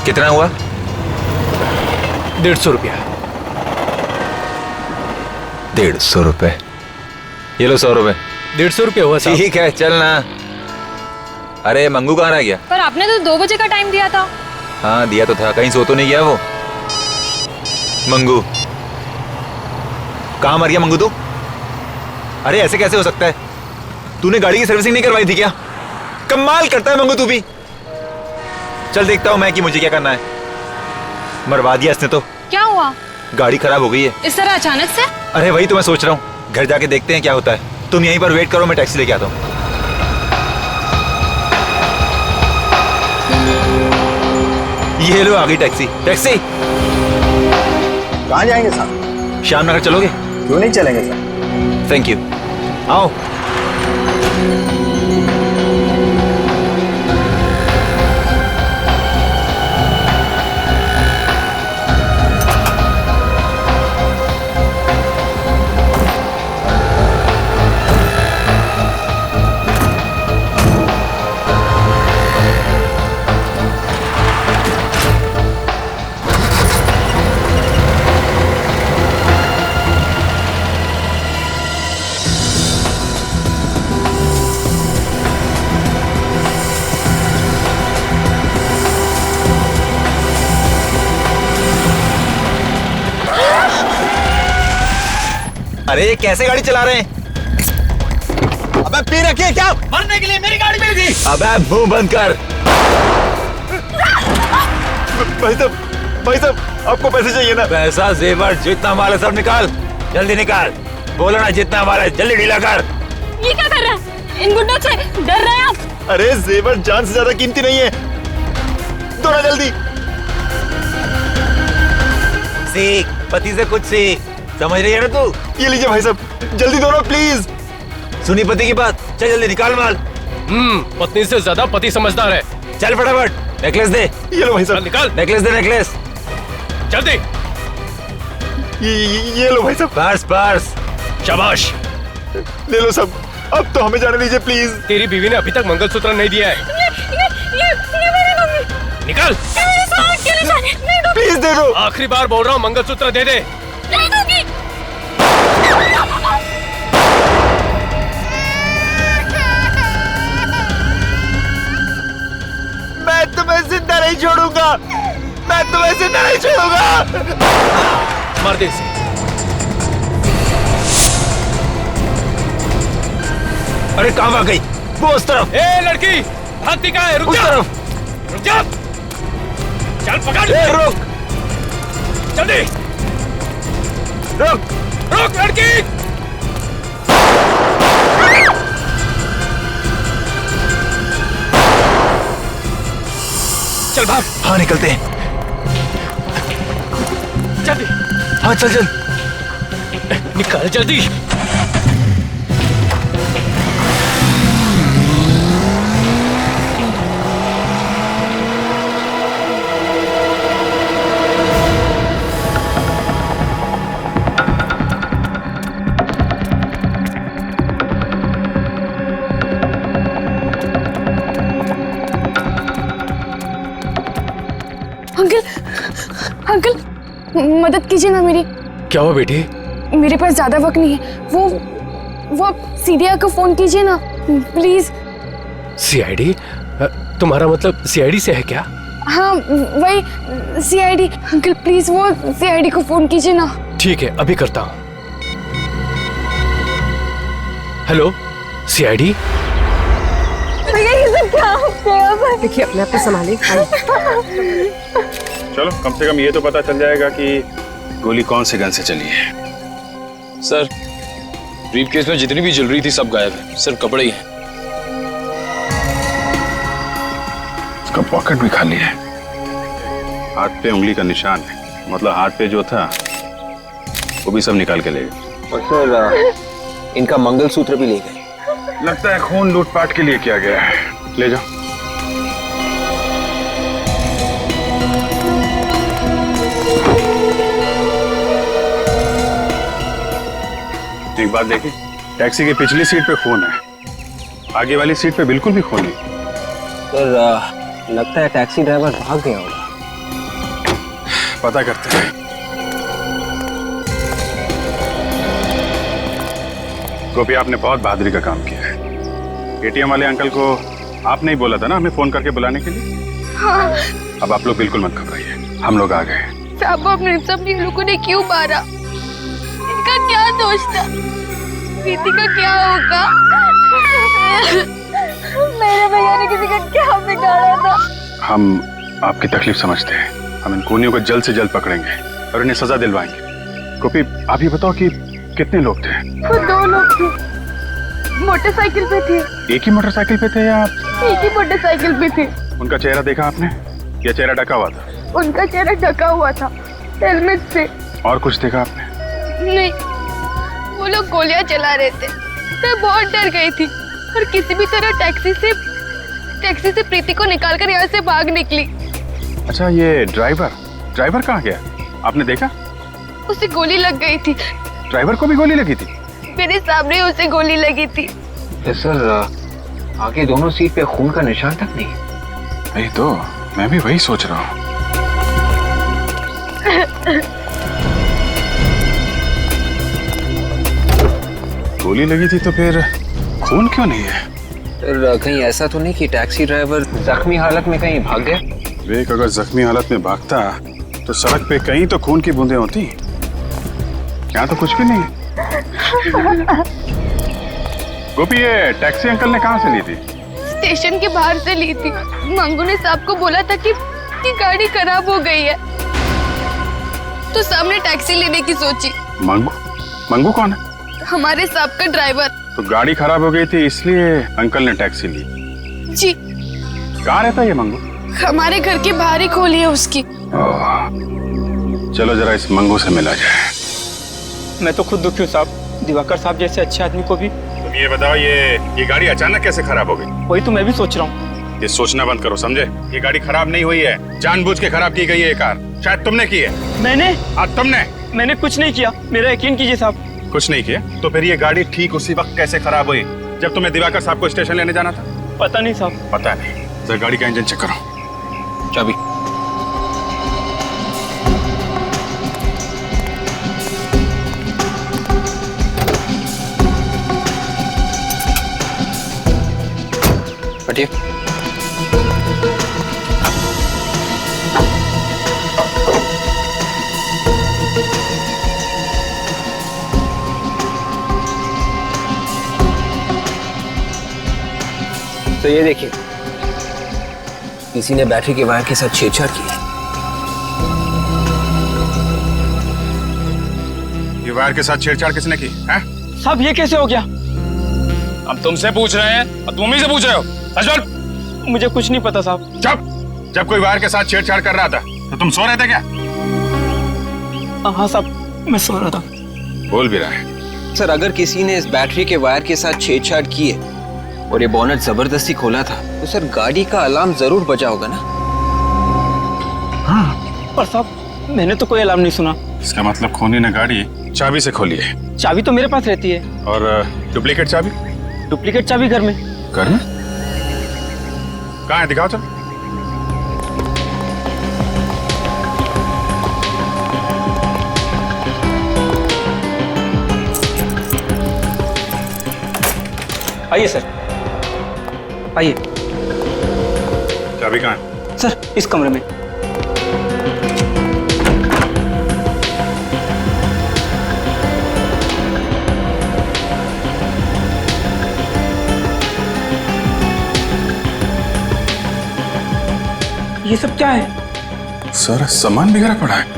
कितना हुआ? 150 रुपया। 150 रुपए? ये लो 100 रुपए। 150 रुपये हुआ साहब। ठीक है चल ना। अरे मंगू कहाँ रह गया? पर आपने तो 2 बजे का टाइम दिया था। हाँ दिया तो था, कहीं सो तो नहीं गया वो? मंगू कहाँ मर गया मंगू तू? अरे ऐसे कैसे हो सकता है? तूने गाड़ी की सर्विसिंग नहीं करवाई थी क्या? कमाल करता है मंगू तू भी। चल देखता हूँ मैं कि मुझे क्या करना है। मरवा दिया इसने तो। क्या हुआ? गाड़ी खराब हो गई है। इस तरह अचानक से? अरे वही तो मैं सोच रहा हूँ, घर जाके देखते हैं क्या होता है। तुम यहीं पर वेट करो, मैं टैक्सी लेके आता हूँ। ये लो आ गई टैक्सी। टैक्सी कहाँ जाएंगे साहब? श्याम नगर चलोगे? क्यों नहीं चलेंगे सर? Thank you. आओ। अरे ये कैसे गाड़ी चला रहे हैं? अबे पी रखी है क्या? मरने के लिए मेरी गाड़ी मिल गई। अबे मुंह बंद कर। भाई साहब आपको पैसे चाहिए ना? पैसा जेवर जितना माल है सब निकाल, जल्दी निकाल। बोलो ना जितना माल है जल्दी ढीला कर। ये क्या कर रहा है? इन गुंडों से डर रहे हैं आप? अरे जेवर जान से ज्यादा कीमती नहीं है, दो ना जल्दी। सीख, पति से कुछ सीख, समझ रही है ना तू? ये लीजिए भाई साहब, जल्दी दो ना प्लीज। सुनी पति की बात, चल जल्दी निकाल माल। पत्नी से ज्यादा पति समझदार है। चल फटाफट। नेकलेस दे। ये लो भाई चल साहब। निकाल नेकलेस दे नेकलेस। जल्दी। ये लो भाई साहब। Purse purse. शाबाश। ले लो सब, अब तो हमें जाने दीजिए प्लीज। तेरी बीवी ने अभी तक मंगलसूत्र नहीं दिया है। ये मेरी मम्मी। निकाल। मेरे साथ अकेले जाने नहीं दूंगी। प्लीज दे दो। आखिरी बार बोल रहा हूँ, मंगलसूत्र दे दे। नहीं दूंगी। मैं तुम्हें जिंदा नहीं छोड़ूंगा, मैं तुम्हें जिंदा नहीं छोड़ूंगा। मार दे इसे। अरे कहाँ भाग गई? वो उस तरफ। ए लड़की, भागती कहाँ है? रुक उस जा। तरफ। रुक जा। चल पकड़। ए, रुक जल्दी रुक। रुक लड़की। चल भाग। हाँ निकलते हैं। जल्दी हाँ चल चल। निकाल जल्दी। अंकल, अंकल मदद कीजिए ना मेरी। क्या हुआ बेटी? मेरे पास ज्यादा वक्त नहीं है। वो आप सीडीआई को फोन कीजिए ना प्लीज। सीआईडी? तुम्हारा मतलब सीआईडी से है क्या? हाँ वही सीआईडी। अंकल प्लीज वो सीआईडी को फोन कीजिए ना। ठीक है अभी करता हूँ। Hello CID. देखिए अपने आप को संभालिए। चलो कम से कम ये तो पता चल जाएगा कि गोली कौन से गन से चली है। सर ब्रीफकेस में जितनी भी ज्वेलरी थी सब गायब है, सिर्फ कपड़े ही हैं। उसका पॉकेट भी खाली है, हाथ पे उंगली का निशान है, मतलब हाथ पे जो था वो भी सब निकाल के ले गए। और सर इनका मंगलसूत्र भी ले गए। लगता है खून लूटपाट के लिए किया गया है। ले जाओ। एक बात देखिए, टैक्सी की पिछली सीट पे खून है, आगे वाली सीट पे बिल्कुल भी खून नहीं। सर लगता है टैक्सी ड्राइवर भाग गया होगा। पता करते हैं। गोपी, आपने बहुत बहादुरी का काम किया है। एटीएम वाले अंकल को आपने ही बोला था ना हमें फोन करके बुलाने के लिए। हाँ अब आप लोग बिल्कुल मत घबराइए, हम लोग आ गए। साहब, अपने सब लोगों ने क्यों मारा? इनका क्या दोष था? प्रीति का क्या होगा? मेरे भैया ने किसी का क्या बिगाड़ा था? हम आपकी तकलीफ समझते हैं। हम इन खूनियों को जल्द से जल्द पकड़ेंगे और इन्हें सजा दिलवाएंगे। गोपी, आप ये बताओ कि कितने लोग थे? वो 2 लोग थे, मोटरसाइकिल पे थे। एक ही मोटरसाइकिल पे थे या एक ही मोटरसाइकिल पे थे। उनका चेहरा देखा आपने या चेहरा ढका हुआ था? उनका चेहरा ढका हुआ था हेलमेट से। और कुछ देखा आपने? नहीं, वो लोग गोलियां चला रहे थे। मैं बहुत डर गई थी और किसी भी तरह टैक्सी से प्रीति को निकालकर यहाँ से भाग निकली। अच्छा, ये ड्राइवर कहाँ गया? आपने देखा? उसे गोली लग गई थी। ड्राइवर को भी गोली लगी थी? मेरे सामने उसे गोली लगी थी। सर, आगे दोनों सीट पे खून का निशान तक नहीं है। वही तो, मैं भी वही सोच रहा हूँ। गोली लगी थी तो फिर खून क्यों नहीं है? सर, कहीं ऐसा तो नहीं कि टैक्सी ड्राइवर जख्मी हालत में कहीं भाग गया? विवेक, अगर जख्मी हालत में भागता तो सड़क पे कहीं तो खून की बूंदें होती। यहाँ तो कुछ भी नहीं है। गोपी, ये टैक्सी अंकल ने कहाँ से ली थी? स्टेशन के बाहर से ली थी। मंगू ने साहब को बोला था कि गाड़ी खराब हो गई है, तो सामने टैक्सी लेने की सोची। मंगू कौन है? हमारे साहब का ड्राइवर। तो गाड़ी खराब हो गई थी इसलिए अंकल ने टैक्सी ली। जी। कहाँ रहता है ये मंगू? हमारे घर के बाहर ही खोली है उसकी। चलो जरा इस मंगू से मिला जाए। मैं तो खुद दुखी हूँ साहब, दिवाकर साहब जैसे अच्छे आदमी को भी। तुम ये बताओ, ये गाड़ी अचानक कैसे खराब हो गई? वही तो मैं भी सोच रहा हूँ। ये सोचना बंद करो, समझे? ये गाड़ी खराब नहीं हुई है, जानबूझ के खराब की गई है ये कार। शायद तुमने की है। मैंने कुछ नहीं किया, मेरा यकीन कीजिए साहब। कुछ नहीं किया? तो फिर ये गाड़ी ठीक उसी वक्त कैसे खराब हुई जब तुम्हें दिवाकर साहब को स्टेशन लेने जाना था? पता नहीं साहब। पता नहीं। जरा गाड़ी का इंजन चेक करो। चाबी। हटिए। तो ये देखिए, किसी ने बैटरी के वायर के साथ छेड़छाड़ की है। ये वायर के साथ छेड़छाड़ किसने की है? साहब, ये कैसे हो गया? हम तुमसे पूछ रहे हैं और तुम ही से पूछ रहे हो। सच बोल। मुझे कुछ नहीं पता साहब। चुप। जब कोई वायर के साथ छेड़छाड़ कर रहा था तो तुम सो रहे थे क्या? हाँ साहब, मैं सो रहा था। बोल भी रहा है। सर, अगर किसी ने इस बैटरी के वायर के साथ छेड़छाड़ की है और ये बोनट जबरदस्ती खोला था तो सर गाड़ी का अलार्म जरूर बजा होगा ना? हाँ। पर साहब, मैंने तो कोई अलार्म नहीं सुना। इसका मतलब खूनी ने गाड़ी चाबी से खोली है। चाबी तो मेरे पास रहती है। और डुप्लीकेट चाबी? डुप्लीकेट चाबी घर में। घर में? कहाँ है? दिखाओ चलो। आइए सर, आइए। चाबी कहाँ है? सर, इस कमरे में। ये सब क्या है? सारा सामान बिगड़ा पड़ा है।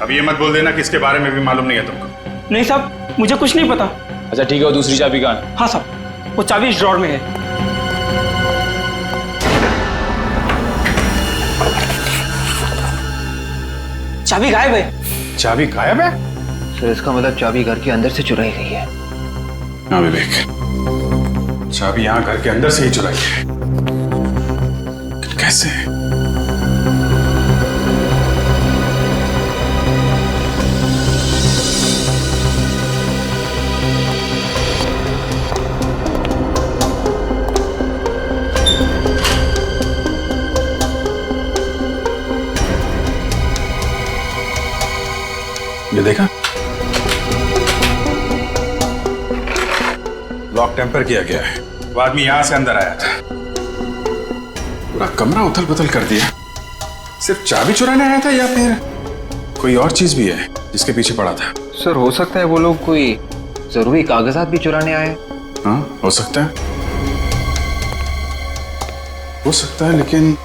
अब ये मत बोल देना कि इसके बारे में भी मालूम नहीं है तुमको। नहीं साहब, मुझे कुछ नहीं पता। अच्छा ठीक है, वो दूसरी चाबी कहाँ है? हाँ साहब, वो चाबी इस ड्रॉर में है। चाबी गायब है। चाबी गायब है? सर, इसका मतलब चाबी घर के अंदर से चुराई गई है। हाँ विवेक, चाबी यहाँ घर के अंदर से ही चुराई है। कैसे? ये देखा, लॉक टेम्पर किया गया है। वो आदमी यहां से अंदर आया था, पूरा कमरा उथल पुथल कर दिया। सिर्फ चाबी चुराने आया था या फिर कोई और चीज भी है जिसके पीछे पड़ा था? सर हो सकता है वो लोग कोई जरूरी कागजात भी चुराने आए। हाँ हो सकता है, हो सकता है, लेकिन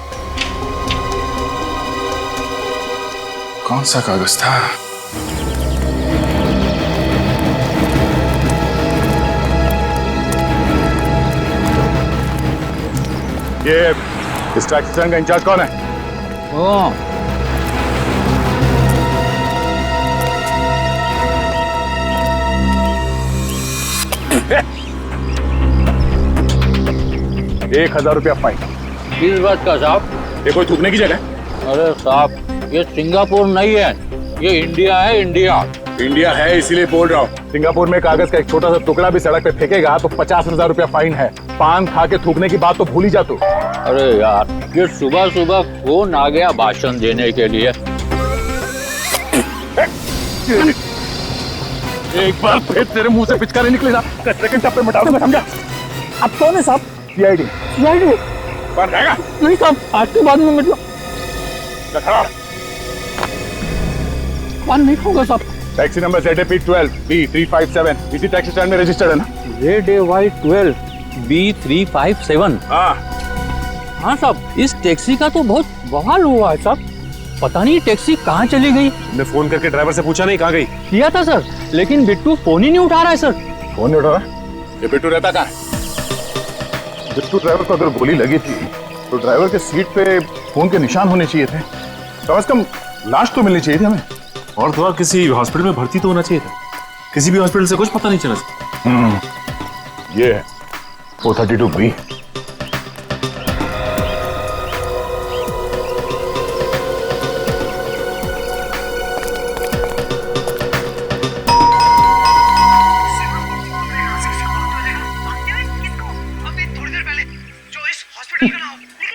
कौन सा कागज था? ये इस टैक्सी स्टैंड का इंचार्ज कौन है? ₹1000 फाइन। किस बात का साहब? ये कोई थूकने की जगह? अरे साहब, ये सिंगापुर नहीं है, ये इंडिया है, इंडिया। इंडिया है इसीलिए बोल रहा हूँ। सिंगापुर में कागज का एक छोटा सा टुकड़ा भी सड़क पे फेंकेगा तो ₹50,000 फाइन है। पान खा के थूकने की बात तो भूल ही जा तू। अरे यार, ये सुबह सुबह फोन आ गया भाषण देने के लिए। एक बार फिर तेरे मुंह से पिचकारी निकले ना, कचरे के टप्पे मिटा दूंगा, समझा? आप कौन है साहब? सीआईडी। सीआईडी? बाहर जाएगा? नहीं साहब, आज के बाद में मतलब कौन नहीं होगा साहब? टैक्सी नंबर ZAP12 B357 इसी टैक्सी स्टैंड में रजिस्टर्ड है ना? ZAY12 B357। हाँ साहब, इस टैक्सी का तो बहुत बवाल हुआ है साहब। पता नहीं टैक्सी कहाँ चली गई। तुमने फोन करके ड्राइवर से पूछा नहीं कहाँ गई? किया था सर, लेकिन बिट्टू फोन ही नहीं उठा रहा है सर। फोन नहीं उठा रहा? ये बिट्टू रहता कहाँ है? बिट्टू ड्राइवर को अगर गोली लगी थी तो ड्राइवर के सीट पे खून के निशान होने चाहिए थे। कम से कम लाश तो मिलनी चाहिए थी हमें। और थोड़ा किसी हॉस्पिटल में भर्ती तो होना चाहिए था। किसी भी हॉस्पिटल से कुछ पता नहीं चला। ये है 432B।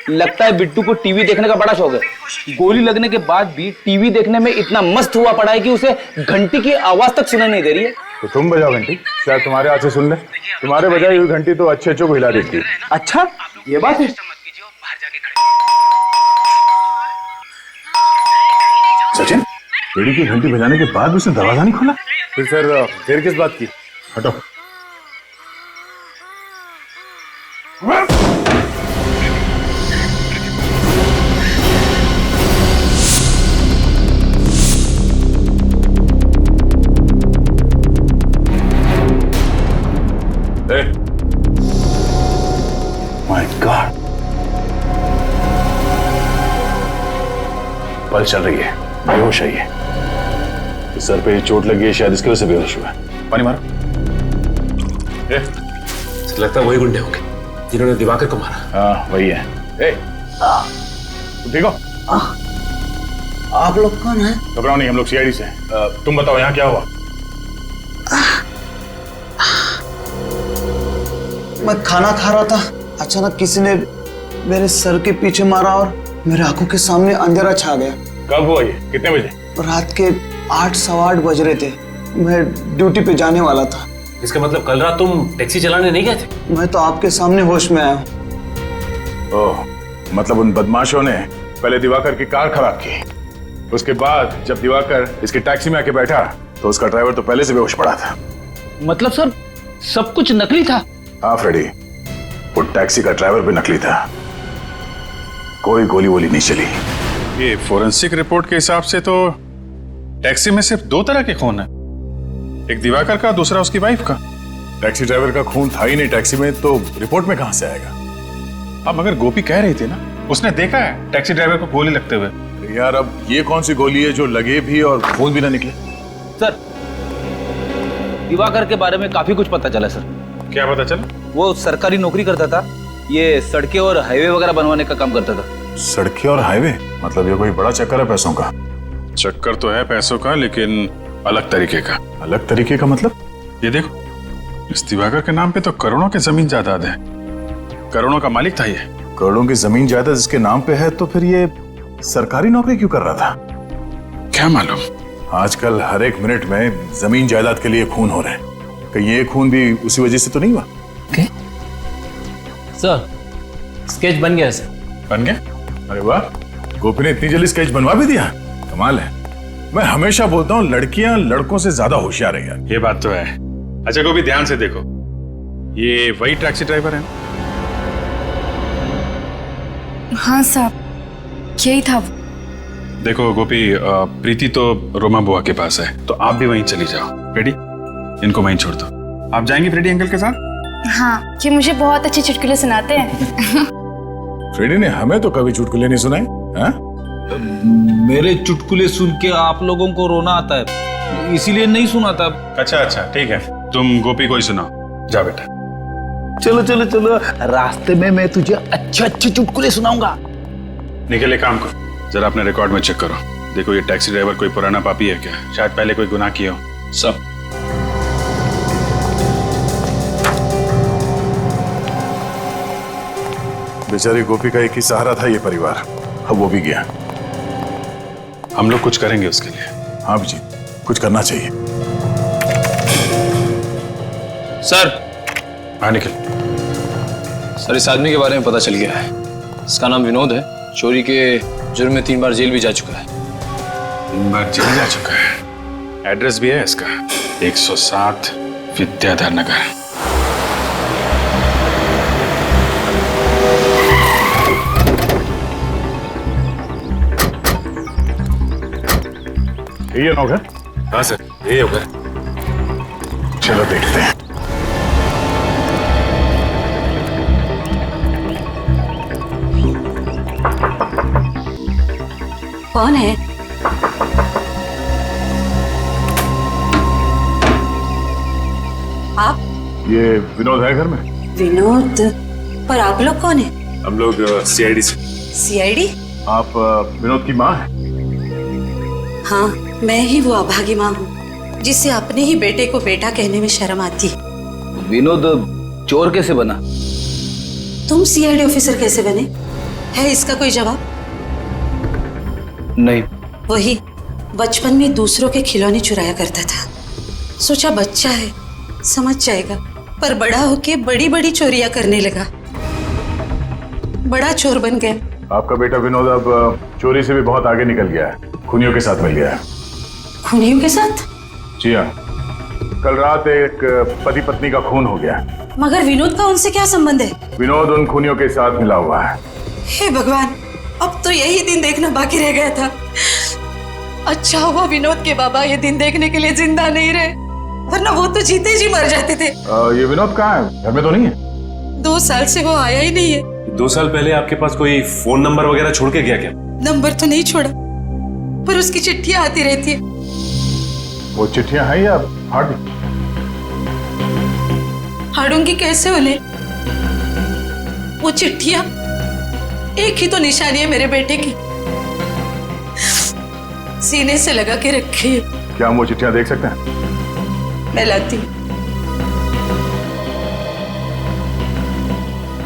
लगता है बिट्टू को टीवी देखने का बड़ा शौक है। गोली लगने के बाद भी टीवी देखने में इतना मस्त हुआ पड़ा है कि उसे घंटी की आवाज तक सुनाई नहीं दे रही है। तो तुम बजाओ घंटी, शायद तुम्हारे हाथ से सुन ले। तुम्हारे बजाई हुई घंटी तो अच्छे को हिला देती है। अच्छा, ये बात है। सचिन, बेड़ी की घंटी बजाने के बाद भी उसने दरवाजा नहीं खोला? फिर सर देर किस बात की? हटो। माय गॉड, पल्स चल रही है, बेहोश है ये। सर पे चोट लगी है, शायद इसकी वजह से बेहोश हुआ है। पानी मारो। लगता है वही गुंडे होंगे जिन्होंने दिवाकर को मारा। हाँ वही है। तुम ठीक हो? आप लोग कौन हैं? घबराओ नहीं, हम लोग सीआईडी से। तुम बताओ यहाँ क्या हुआ? मैं खाना खा रहा था, अचानक किसी ने मेरे सर के पीछे मारा और मेरे आंखों के सामने अंधेरा छा गया। कब हुआ ये? कितने बजे? रात के 8 सवा 8 बज रहे थे। मैं ड्यूटी पे जाने वाला था। इसका मतलब कल रात तुम टैक्सी चलाने नहीं गए थे? मैं तो आपके सामने होश में आया हूँ। ओह, मतलब उन बदमाशों ने पहले दिवाकर की कार खराब की, उसके बाद जब दिवाकर इसकी टैक्सी में आके बैठा तो उसका ड्राइवर तो पहले से बेहोश पड़ा था। मतलब सर, सब कुछ नकली था? हाँ फ्रेडी, वो टैक्सी का ड्राइवर भी नकली था। कोई गोली वोली नहीं चली। ये फोरेंसिक रिपोर्ट के हिसाब से तो टैक्सी में सिर्फ 2 तरह के खून है, एक दिवाकर का, दूसरा उसकी वाइफ का। टैक्सी ड्राइवर का खून था ही नहीं टैक्सी में, तो रिपोर्ट में कहां से आएगा? अब मगर गोपी कह रही थी ना, उसने देखा है टैक्सी ड्राइवर को गोली लगते हुए। यार अब ये कौन सी गोली है जो लगे भी और खून भी ना निकले? सर, दिवाकर के बारे में काफी कुछ पता चला सर। क्या पता चला? वो सरकारी नौकरी करता था, ये सड़कें और हाईवे वगैरह बनवाने का काम करता था। सड़कें और हाईवे? मतलब ये कोई बड़ा चक्कर है पैसों का? चक्कर तो है पैसों का, लेकिन अलग तरीके का। अलग तरीके का मतलब? ये देखो, इस दिवाकर के नाम पे तो करोड़ों की जमीन जायदाद है। करोड़ों का मालिक था ये। करोड़ों की जमीन जायदाद जिसके नाम पे है, तो फिर ये सरकारी नौकरी क्यों कर रहा था? क्या मालूम। आजकल हर एक मिनट में जमीन जायदाद के लिए खून हो रहे हैं। कहीं ये खून भी उसी वजह से तो नहीं हुआ? सर स्केच बन गया सर। बन गया? अरे वाह, गोपी ने इतनी जल्दी स्केच बनवा भी दिया, कमाल है। मैं हमेशा बोलता हूँ लड़कियां लड़कों से ज्यादा होशियार है यार। ये बात तो है। अच्छा गोपी ध्यान से देखो, ये वही टैक्सी ड्राइवर है? हाँ साहब, यही था वो। देखो गोपी, प्रीति तो रोमा बुआ के पास है, तो आप भी वहीं चली जाओ। रेडी? इनको वहीं छोड़ दो। आप जाएंगी फ्रेडी अंकल के साथ? हाँ, ये मुझे बहुत अच्छे चुटकुले सुनाते हैं। फ्रेडी ने हमें तो कभी चुटकुले नहीं सुनाए। हाँ? मेरे चुटकुले सुन के आप लोगों को रोना आता है, इसीलिए नहीं सुनाता। अच्छा अच्छा ठीक है, तुम गोपी को ही सुनाओ। जा बेटा। चलो चलो चलो, रास्ते में मैं तुझे अच्छे अच्छे चुटकुले सुनाऊंगा। निकल एक काम करो, जरा अपने रिकॉर्ड में चेक करो। देखो ये टैक्सी ड्राइवर कोई पुराना पापी है क्या? शायद पहले कोई गुनाह किया हो। सब बेचारी गोपी का एक ही सहारा था ये परिवार, अब वो भी गया। हम लोग कुछ करेंगे उसके लिए। हाँ जी, कुछ करना चाहिए। सर। हाँ निकल। सर इस आदमी के बारे में पता चल गया है। इसका नाम विनोद है। चोरी के जुर्म में 3 बार जेल भी जा चुका है। 3 बार जेल जा चुका है। एड्रेस भी है इसका, 107 विद्याधर नगर। ये होगा? हाँ सर, ये होगा। चलो देखते हैं। कौन है? आप? ये विनोद है घर में? विनोद? पर आप लोग कौन है? हम लोग सीआईडी से। सीआईडी? आप विनोद की माँ हैं? हाँ, मैं ही वो अभागी माँ हूँ जिससे अपने ही बेटे को बेटा कहने में शर्म आती। विनोद चोर कैसे बना? तुम सीआईडी ऑफिसर कैसे बने? है इसका कोई जवाब? नहीं। वही बचपन में दूसरों के खिलौने चुराया करता था। सोचा बच्चा है, समझ जाएगा, पर बड़ा होके बड़ी बड़ी चोरियां करने लगा। बड़ा चोर बन गया। आपका बेटा विनोद अब चोरी से भी बहुत आगे निकल गया है, खूनियों के साथ मिल गया है। खूनियों के साथ? जी हाँ, कल रात एक पति पत्नी का खून हो गया। मगर विनोद का उनसे क्या संबंध है? विनोद उन खूनियों के साथ मिला हुआ है। हे भगवान, अब तो यही दिन देखना बाकी रह गया था। अच्छा हुआ विनोद के बाबा ये दिन देखने के लिए जिंदा नहीं रहे, वरना वो तो जीते जी मर जाते थे। ये विनोद कहाँ है? घर में तो नहीं है? 2 साल से वो आया ही नहीं है। 2 साल पहले आपके पास कोई फोन नंबर वगैरह छोड़ के गया क्या? नंबर तो नहीं छोड़ा, पर उसकी चिट्ठियां आती रहती है। वो चिट्ठियां हैं या फाड़ दी? फाड़ूंगी कैसे उन्हें? वो चिट्ठियां एक ही तो निशानी है मेरे बेटे की, सीने से लगा के रखी है। क्या हम वो चिट्ठियां देख सकते हैं? मैं लाती हूँ।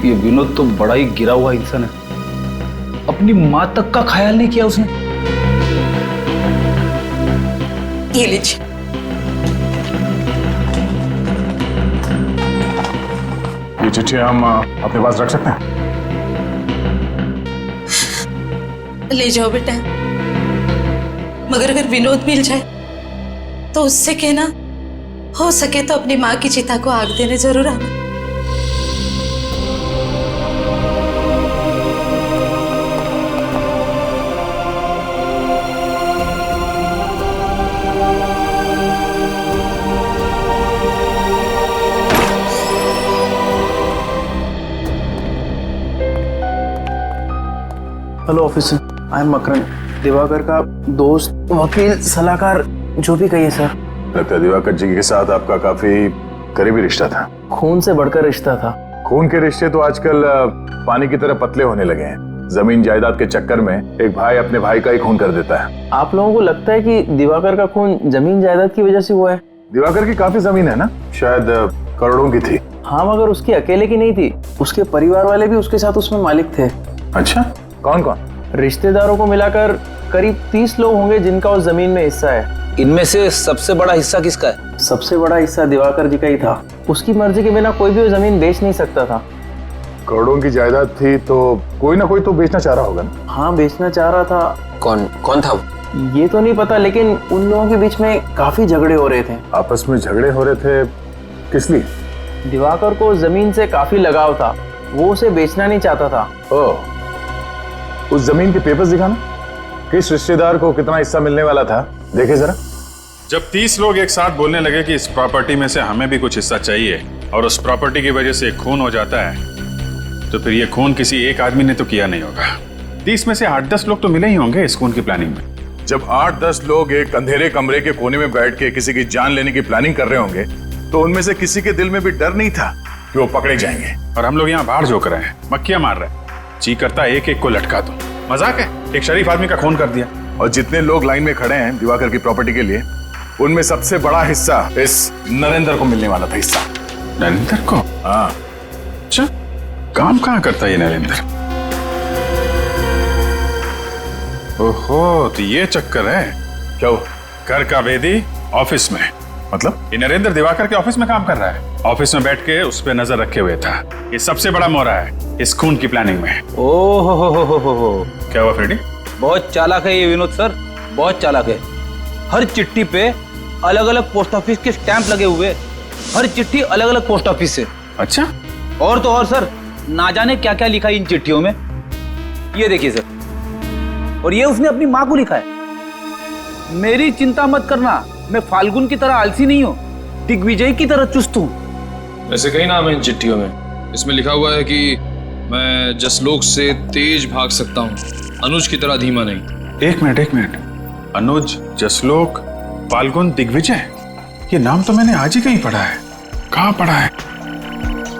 ये विनोद तो बड़ा ही गिरा हुआ इंसान है, अपनी माँ तक का ख्याल नहीं किया उसने। ये लीजिए। ये चिट्ठियां हम अपने पास रख सकते हैं? ले जाओ बेटा, मगर अगर विनोद मिल जाए तो उससे कहना हो सके तो अपनी माँ की चिता को आग देने जरूर आना। Hello officer, I am Makaran, Diwakar का दोस्त, वकील, सलाहकार, जो भी कहिए सर। लगता है दिवाकर जी के साथ आपका काफी करीबी रिश्ता था। खून से बढ़कर रिश्ता था। खून के रिश्ते तो आजकल पानी की तरह पतले होने लगे हैं। जमीन जायदाद के चक्कर में एक भाई अपने भाई का ही खून कर देता है। आप लोगों को लगता है कि दिवाकर का खून जमीन जायदाद की वजह से हुआ है? दिवाकर की काफी जमीन है ना, शायद करोड़ों की थी। हाँ, मगर उसकी अकेले की नहीं थी, उसके परिवार वाले भी उसके साथ उसमें मालिक थे। अच्छा, कौन कौन? रिश्तेदारों को मिलाकर करीब 30 लोग होंगे जिनका उस जमीन में हिस्सा है। इनमें से सबसे बड़ा हिस्सा किसका है? सबसे बड़ा हिस्सा दिवाकर जी का ही था। उसकी मर्जी के बिना कोई भी वो जमीन बेच नहीं सकता था। करोड़ों की जायदाद थी तो कोई ना कोई तो बेचना चाह रहा होगा ना। हाँ, बेचना चाह रहा था। कौन था वो? ये तो नहीं पता, लेकिन उन लोगों के बीच में काफी झगड़े हो रहे थे। आपस में झगड़े हो रहे थे, किस लिए? दिवाकर को जमीन से काफी लगाव था, वो उसे बेचना नहीं चाहता था। ओह, उस जमीन के पेपर्स दिखाना, किस रिश्तेदार को कितना हिस्सा मिलने वाला था, देखे जरा। जब 30 लोग एक साथ बोलने लगे कि इस प्रॉपर्टी में से हमें भी कुछ हिस्सा चाहिए और उस प्रॉपर्टी की वजह से एक खून हो जाता है, तो फिर ये खून किसी एक आदमी ने तो किया नहीं होगा। 30 में से 8-10 लोग तो मिले ही होंगे इस खून की प्लानिंग में। जब 8-10 लोग एक अंधेरे कमरे के कोने में बैठ के किसी की जान लेने की प्लानिंग कर रहे होंगे, तो उनमें से किसी के दिल में भी डर नहीं था कि वो पकड़े जाएंगे। और हम लोग यहाँ बाहर झोंक रहे हैं, मक्खियां मार रहे हैं। जी करता एक एक को लटका दो। मजाक है, एक शरीफ आदमी का खून कर दिया। और जितने लोग लाइन में खड़े हैं दिवाकर की प्रॉपर्टी के लिए, उनमें सबसे बड़ा हिस्सा इस नरेंद्र को मिलने वाला था। हिस्सा नरेंद्र को? हाँ। अच्छा, काम कहाँ करता है ये नरेंद्र? ओहो, तो ये चक्कर है। क्या हो? घर का भेदी ऑफिस में। मतलब? ये नरेंद्र दिवाकर के ऑफिस में काम कर रहा है। ऑफिस में बैठ के उस पे नजर रखे हुए था। ये सबसे बड़ा मोहरा है इस खून की प्लानिंग में। ओहो, क्या हुआ फ्रेडी? बहुत चालाक है ये विनोद सर, बहुत चालाक है। हर चिट्ठी पे अलग अलग पोस्ट ऑफिस के स्टैंप लगे हुए, हर चिट्ठी अलग अलग पोस्ट ऑफिस से। अच्छा, और तो और सर, ना जाने क्या क्या लिखा है इन चिट्ठियों में। ये देखिए सर, और ये उसने अपनी माँ को लिखा है। मेरी चिंता मत करना, मैं फाल्गुन की तरह आलसी नहीं हूँ, दिग्विजय की तरह चुस्त हूँ। ऐसे कई नाम है इन चिट्ठियों में। इसमें लिखा हुआ है कि मैं जसलोक से तेज भाग सकता हूँ, अनुज की तरह धीमा नहीं। एक मिनट। अनुज, जसलोक, फाल्गुन, दिग्विजय, ये नाम तो मैंने आज ही कहीं पढ़ा है। कहाँ पढ़ा है?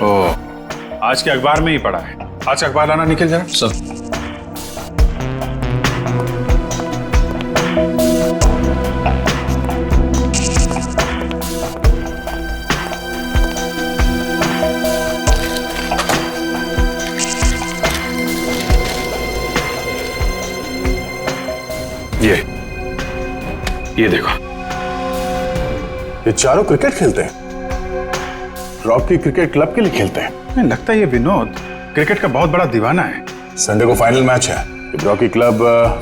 ओ, आज के अखबार में ही पढ़ा है। आज अखबार लाना निकल जरा। सब ये देखो, ये चारों क्रिकेट खेलते हैं। रॉकी क्रिकेट क्लब के लिए खेलते हैं। मुझे लगता है ये विनोद क्रिकेट का बहुत बड़ा दीवाना है। संडे को फाइनल मैच है। रॉकी क्लब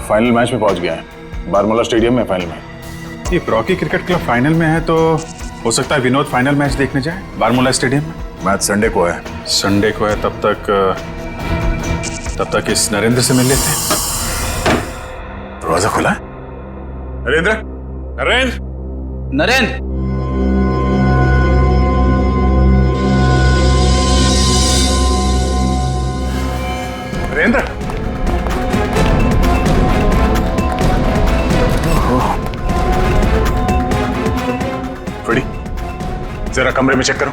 फाइनल मैच में पहुंच गया है। बारमूला स्टेडियम में फाइनल मैच। ये रॉकी क्रिकेट क्लब फाइनल में है तो हो सकता है विनोद फाइनल मैच देखने जाए बारमूला स्टेडियम में। मैच संडे को है। संडे को है, तब तक इस नरेंद्र से मिल लेते हैं। दरवाजा खुला है। नरेंद्र, नरेंद्र, नरेंद्र, फ्रेडी, जरा कमरे में चेक करो।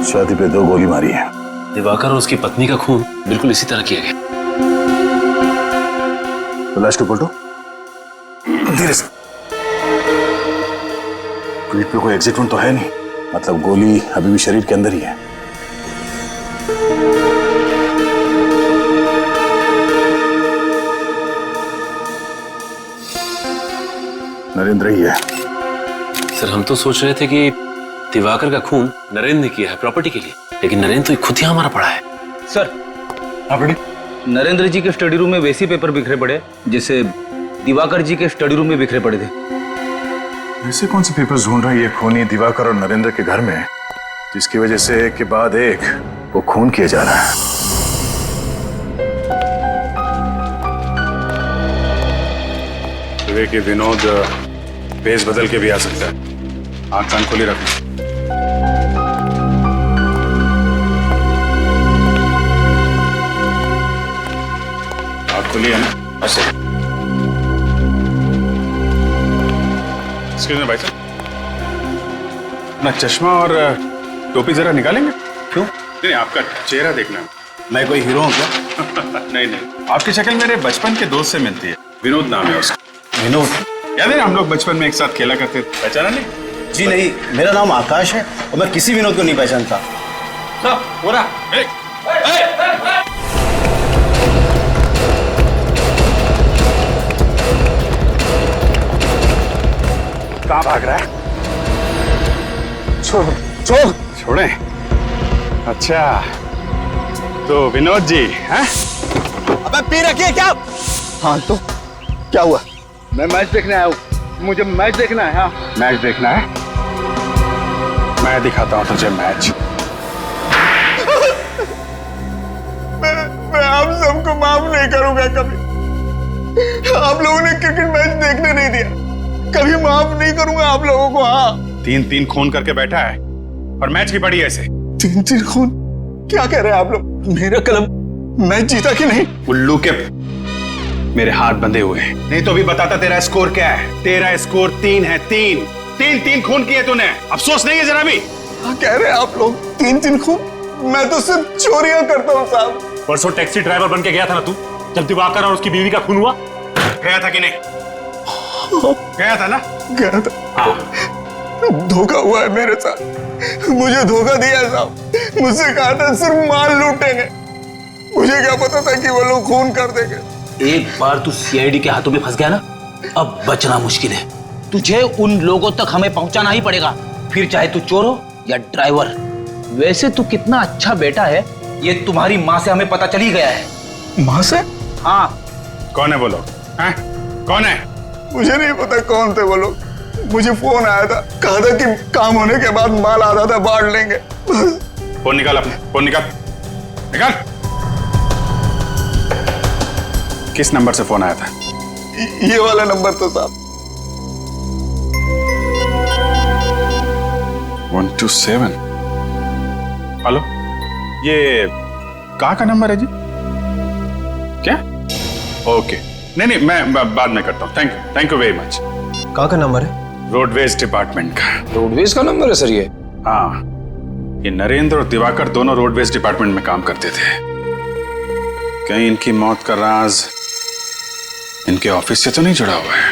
छाती पे 2 गोली मारी है। दिवाकर और उसकी पत्नी का खून बिल्कुल इसी तरह किया गया। लाश को पलटो धीरे से। पीठ पे कोई एग्जिट वुंड तो है नहीं, मतलब गोली अभी भी शरीर के अंदर ही है। नरेंद्र ही है। सर, हम तो सोच रहे थे कि दिवाकर का खून नरेंद्र ने किया है प्रॉपर्टी के लिए, लेकिन नरेंद्र तो खुद यहाँ हमारा पड़ा है। सर, हाँ बेटी। नरेंद्र जी के स्टडी रूम में वैसे पेपर बिखरे पड़े जैसे दिवाकर जी के स्टडी रूम में बिखरे पड़े थे। ऐसे कौन से पेपर्स ढूंढ रहे हैं ये खूनी दिवाकर और नरेंद्र के घर में, जिसकी वजह से एक के बाद एक वो खून किया जा रहा है? कि विनोद पेस बदल के भी आ सकता है। आंख कान खोली रखना। आंख खोली है ना? ऐसे। एक्सक्यूज मी भाई साहब, अपना चश्मा और टोपी जरा निकालेंगे? क्यों? नहीं, आपका चेहरा देखना। मैं कोई हीरो हूँ क्या? नहीं, आपकी शक्ल मेरे बचपन के दोस्त से मिलती है। विनोद नाम है उसका। विनोद? याद है हम लोग बचपन में एक साथ खेला करते थे। पहचाना नहीं? जी नहीं, मेरा नाम आकाश है और मैं किसी विनोद को नहीं पहचानता। भाग रहा है? छोड़ छोड़े। अच्छा तो विनोद जी हैं? अबे पी रखिए क्या? हाँ तो क्या हुआ? मैं मैच देखने आया हूँ, मुझे मैच देखना है। हाँ मैच देखना है, मैं दिखाता हूँ तुझे मैच। मैं आप सबको माफ नहीं करूंगा कभी। आप लोगों ने क्रिकेट मैच देखने नहीं दिया, कभी माफ नहीं करूंगा आप लोगों को। हाँ 3-3 खून करके बैठा है और मैच की पड़ी ऐसे। 3-3 खून? क्या कह रहे हैं आप लोग? मेरा कलम मैच जीता कि नहीं? उल्लू के मेरे हाथ बंधे हुए हैं, नहीं तो भी बताता तेरा स्कोर क्या है। तेरा स्कोर 3 है। 3 खून किए तूने, अफसोस नहीं है जरा भी? क्या कह रहे हैं आप लोग? 3 खून? मैं तो सिर्फ चोरियां करता हूँ साहब। परसों टैक्सी ड्राइवर बन के गया था ना तू, जब दिवाकर और उसकी बीवी का खून हुआ? गया था कि नहीं? गया था ना? गया था। हाँ। धोखा हुआ है मेरे साथ, मुझे धोखा दिया साहब। मुझसे कहा था सिर्फ माल लूटेंगे, मुझे क्या पता था कि वो लोग खून कर देंगे। एक बार तू सीआईडी के हाथों में फंस गया ना, अब बचना मुश्किल है। तुझे उन लोगों तक हमें पहुंचाना ही पड़ेगा, फिर चाहे तू चोर हो या ड्राइवर। वैसे तू कितना अच्छा बेटा है, ये तुम्हारी माँ से हमें पता चल ही गया है। माँ से? हाँ। कौन है वो लोग? कौन है? मुझे नहीं पता कौन थे वो लोग। मुझे फोन आया था, कहा था कि काम होने के बाद माल आता था, बांट लेंगे। फोन निकाल अपने, फोन निकाल। किस नंबर से फोन आया था? ये वाला नंबर तो साहब। 127। हेलो, ये कहाँ का नंबर है जी? क्या? ओके, नहीं मैं बाद में करता हूँ। Thank you very much. कहाँ का नंबर है? रोडवेज डिपार्टमेंट का। रोडवेज का नंबर है सर ये? हाँ, ये नरेंद्र और दिवाकर दोनों रोडवेज डिपार्टमेंट में काम करते थे। कहीं इनकी मौत का राज इनके ऑफिस से तो नहीं जुड़ा हुआ है?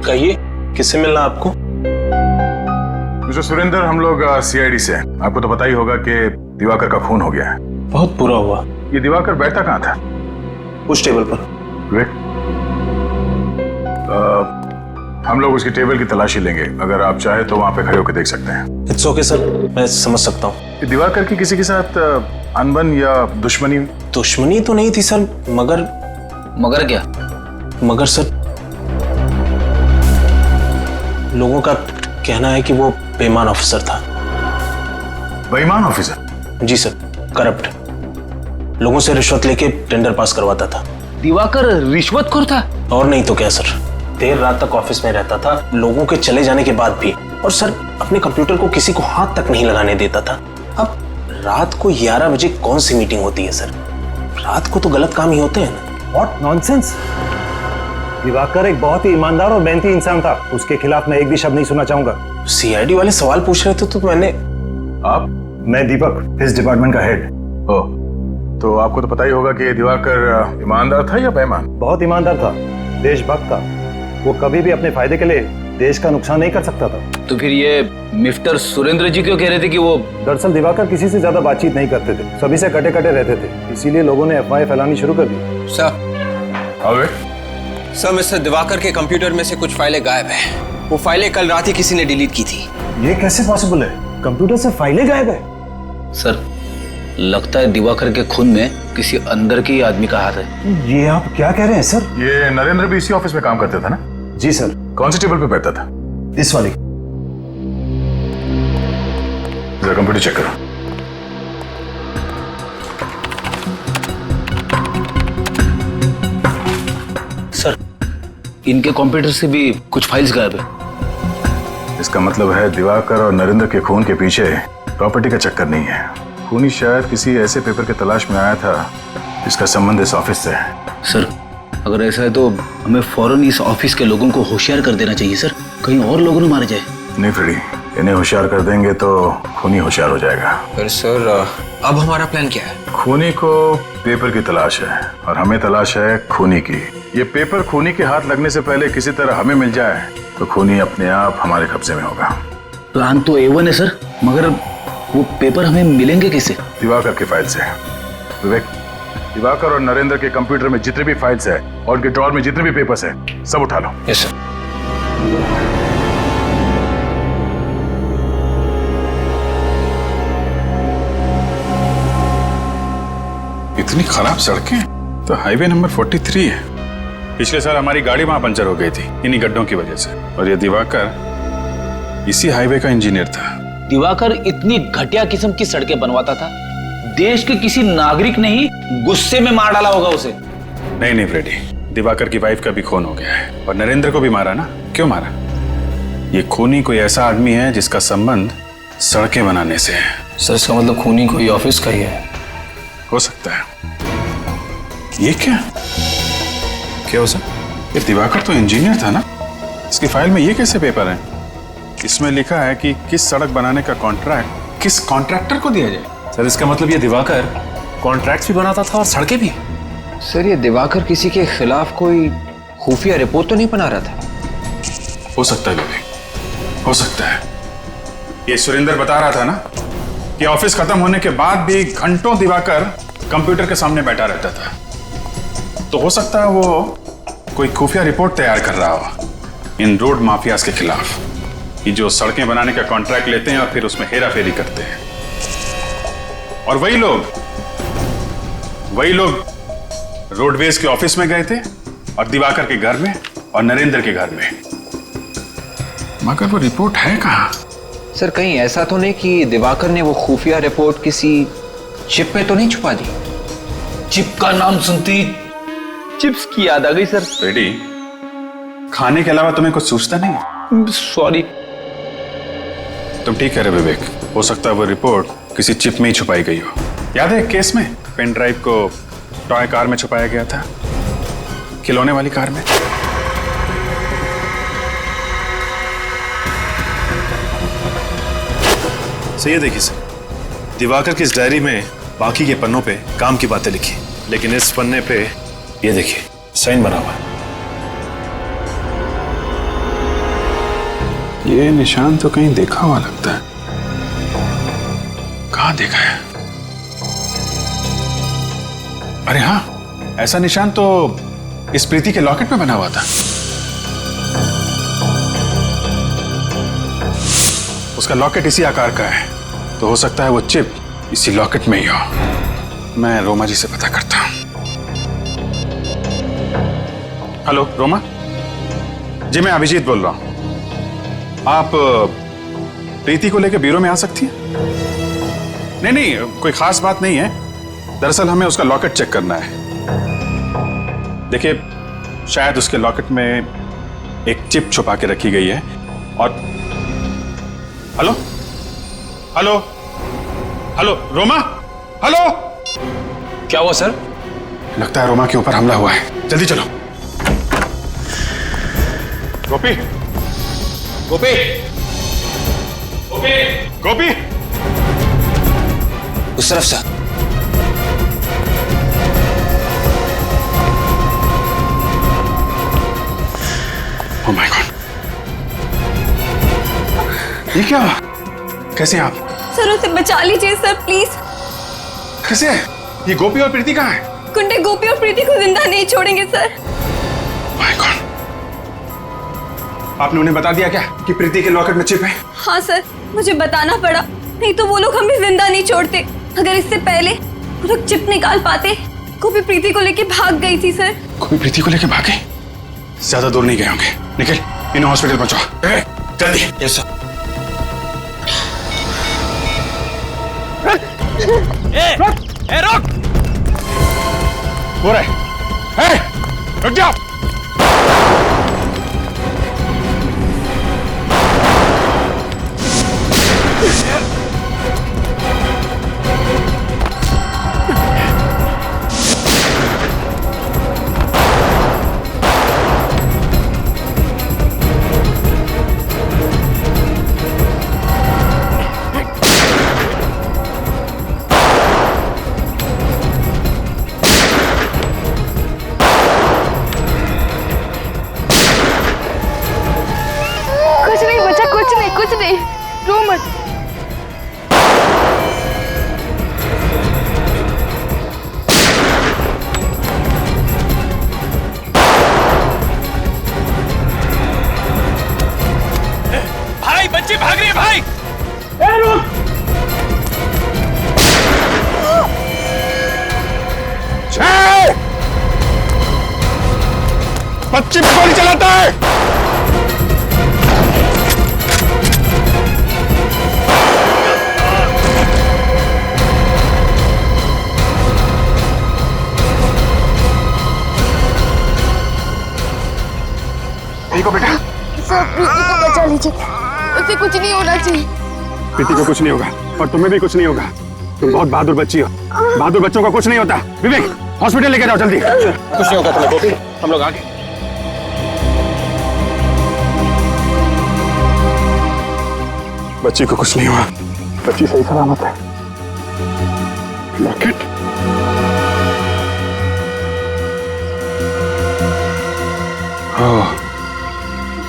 कहिए, किससे मिलना आपको? मिस्टर सुरेंद्र, हम लोग सीआईडी से। आपको तो पता ही होगा कि दिवाकर का खून हो गया है। बहुत बुरा हुआ। ये दिवाकर बैठता कहाँ था? उस टेबल पर। विवेक, हम लोग उसकी टेबल की तलाशी लेंगे। अगर आप चाहे तो वहां पे खड़े होकर देख सकते हैं। इट्स ओके सर, मैं समझ सकता हूँ। दिवाकर की किसी के साथ अनबन या दुश्मनी? दुश्मनी तो नहीं थी सर, मगर क्या? मगर सर, लोगों का कहना है कि वो बेईमान ऑफिसर था। बेईमान ऑफिसर? जी सर, करप्ट। लोगों से रिश्वत लेके टेंडर पास करवाता था। दिवाकर रिश्वतखोर था? और नहीं तो क्या सर, देर रात तक ऑफिस में रहता था, लोगों के चले जाने के बाद भी। और सर, अपने कंप्यूटर को किसी को हाथ तक नहीं लगाने देता था। अब रात को 11 बजे कौन सी मीटिंग होती है सर? रात को तो गलत काम ही होते हैं ना। What nonsense! दिवाकर एक बहुत ही ईमानदार और मेहनती इंसान था, उसके खिलाफ मैं एक भी शब्द नहीं सुनना चाहूंगा। सीआईडी वाले सवाल पूछ रहे थे तो मैंने। आप? मैं दीपक, इस डिपार्टमेंट का हेड। ओह, तो आपको तो पता ही होगा कि दिवाकर ईमानदार था या बेईमान? बहुत ईमानदार था, देशभक्त था। वो कभी भी अपने फायदे के लिए देश का नुकसान नहीं कर सकता था। तो फिर ये मिस्टर सुरेंद्र जी क्यों कह रहे थे कि वो? दरअसल दिवाकर किसी से ज्यादा बातचीत नहीं करते थे, सभी से कटे कटे रहते थे, इसीलिए लोगों ने अफवाहें फैलानी शुरू कर दी। सर, मिस्टर दिवाकर के कंप्यूटर में से कुछ फाइलें गायब हैं। वो फाइलें कल रात ही किसी ने डिलीट की थी। ये कैसे पॉसिबल है? कंप्यूटर से फाइलें गायब है? सर, लगता है दिवाकर के खून में किसी अंदर के आदमी का हाथ है। ये आप क्या कह रहे हैं सर? ये नरेंद्र भी इसी ऑफिस में काम करता था ना? जी सर। कौन सी टेबल पे बैठता था? इस वाली। जरा कंप्यूटर चेक करो। सर, इनके कंप्यूटर से भी कुछ फाइल्स गायब है। इसका मतलब है दिवाकर और नरेंद्र के खून के पीछे प्रॉपर्टी का चक्कर नहीं है। खूनी शायद किसी ऐसे पेपर की तलाश में आया था जिसका संबंध इस ऑफिस से है। सर, अगर ऐसा है तो हमें फौरन इस ऑफिस के लोगों को होशियार कर देना चाहिए सर, कहीं और लोगों ने मारे जाए। नहीं फ्रेडी, इन्हें होशियार कर देंगे तो खूनी होशियार हो जाएगा। फिर सर, अब हमारा प्लान क्या है? खूनी को पेपर की तलाश है और हमें तलाश है खूनी की। ये पेपर खूनी के हाथ लगने से पहले किसी तरह हमें मिल जाए तो खूनी अपने आप हमारे कब्जे में होगा। प्लान तो A1 है सर, मगर वो पेपर हमें मिलेंगे कैसे? दिवाकर की फाइल से। विवेक, दिवाकर और नरेंद्र के कंप्यूटर में जितने भी फाइल्स है और उनके ड्रॉर में जितने भी पेपर्स है सब उठा लो। Yes sir. इतनी खराब सड़कें तो हाईवे नंबर 43 है। पिछले साल हमारी गाड़ी वहां पंचर हो गई थी इन्हीं गड्ढों की वजह से, और ये दिवाकर इसी हाईवे का इंजीनियर था। दिवाकर इतनी घटिया किस्म की सड़कें बनवाता था, देश के किसी नागरिक ने ही गुस्से में मार डाला होगा उसे। नहीं फ्रेडी, दिवाकर की वाइफ का भी खून हो गया है और नरेंद्र को भी मारा ना। क्यों मारा? ये खूनी कोई ऐसा आदमी है जिसका संबंध सड़कें बनाने से है। सर इसका मतलब खूनी कोई ऑफिस का ही है। हो सकता है। ये क्या हो सर? ये दिवाकर तो इंजीनियर था ना, इसकी फाइल में ये कैसे पेपर है? इसमें लिखा है कि किस सड़क बनाने का कॉन्ट्रैक्ट किस कॉन्ट्रैक्टर को दिया जाए। सर इसका मतलब ये दिवाकर कॉन्ट्रैक्ट्स भी बनाता था और सड़कें भी। सर ये दिवाकर किसी के खिलाफ कोई खुफिया रिपोर्ट तो नहीं बना रहा था? हो सकता है विवेक, हो सकता है। ये सुरेंद्र बता रहा था ना कि ऑफिस खत्म होने के बाद भी घंटों दिवाकर कंप्यूटर के सामने बैठा रहता था, तो हो सकता है वो कोई खुफिया रिपोर्ट तैयार कर रहा हो इन रोड माफियाज के खिलाफ, कि जो सड़कें बनाने का कॉन्ट्रैक्ट लेते हैं और फिर उसमें हेरा फेरी करते हैं। और वही लोग रोडवेज के ऑफिस में गए थे और दिवाकर के घर में और नरेंद्र के घर में, मगर वो रिपोर्ट है कहां? सर कहीं ऐसा तो नहीं कि दिवाकर ने वो खुफिया रिपोर्ट किसी चिप में तो नहीं छुपा दी? चिप का नाम सुनती चिप्स की याद आ गई सर। रेडी, खाने के अलावा तुम्हें कुछ सूझता नहीं? सॉरी। तुम ठीक कह रहे विवेक, हो सकता है वो रिपोर्ट किसी चिप में ही छुपाई गई हो। याद है केस में पेन ड्राइव को टॉय कार में छुपाया गया था, खिलौने वाली कार में। सर ये देखिए सर, दिवाकर की इस डायरी में बाकी के पन्नों पे काम की बातें लिखी, लेकिन इस पन्ने पे ये देखिए साइन बना हुआ है। ये निशान तो कहीं देखा हुआ लगता है। कहां देखा है? अरे हाँ, ऐसा निशान तो इस प्रीति के लॉकेट में बना हुआ था। उसका लॉकेट इसी आकार का है, तो हो सकता है वो चिप इसी लॉकेट में ही हो। मैं रोमा जी से पता करता हूं। हेलो रोमा जी, मैं अभिजीत बोल रहा हूं। आप प्रीति को लेकर ब्यूरो में आ सकती हैं? नहीं, कोई खास बात नहीं है। दरअसल हमें उसका लॉकेट चेक करना है। देखिए, शायद उसके लॉकेट में एक चिप छुपा के रखी गई है। और hello hello hello Roma, hello. क्या हुआ सर? लगता है रोमा के ऊपर हमला हुआ है, जल्दी चलो। गोपी गोपी गोपी गोपी, उस तरफ से। ओह माय गॉड, ये क्या हुआ? कैसे हैं आप? सर उसे बचा लीजिए सर प्लीज। कैसे? ये गोपी और प्रीति कहाँ है? गुंडे गोपी और प्रीति को जिंदा नहीं छोड़ेंगे सर। माय गॉड, आपने उन्हें बता दिया क्या कि प्रीति के लॉकेट में चिप है? हाँ सर, मुझे बताना पड़ा, नहीं तो वो लोग हमें जिंदा नहीं छोड़ते। अगर इससे पहले वो लोग चिप निकाल पाते। गोपी प्रीति को लेके भाग गई थी सर। गोपी प्रीति को लेके भाग गई? ज्यादा दूर नहीं गए होंगे। निखिल, इन्हें हॉस्पिटल पहुंचाओ जल्दी। Yes sir. रुक! हो रहा है, रुक जाओ। बच्ची पे गोली चलाता है। सर प्रीति को बचा लीजिए, उसे कुछ नहीं होना चाहिए। प्रीति को कुछ नहीं होगा और तुम्हें भी कुछ नहीं होगा। तुम बहुत बहादुर बच्ची हो। बहादुर बच्चों को कुछ नहीं होता। विवेक हॉस्पिटल लेके जाओ जल्दी। कुछ नहीं होगा तुम्हें गोपी, हम लोग आगे। बच्ची को कुछ नहीं हुआ, बच्ची सही सलामत है। लॉकेट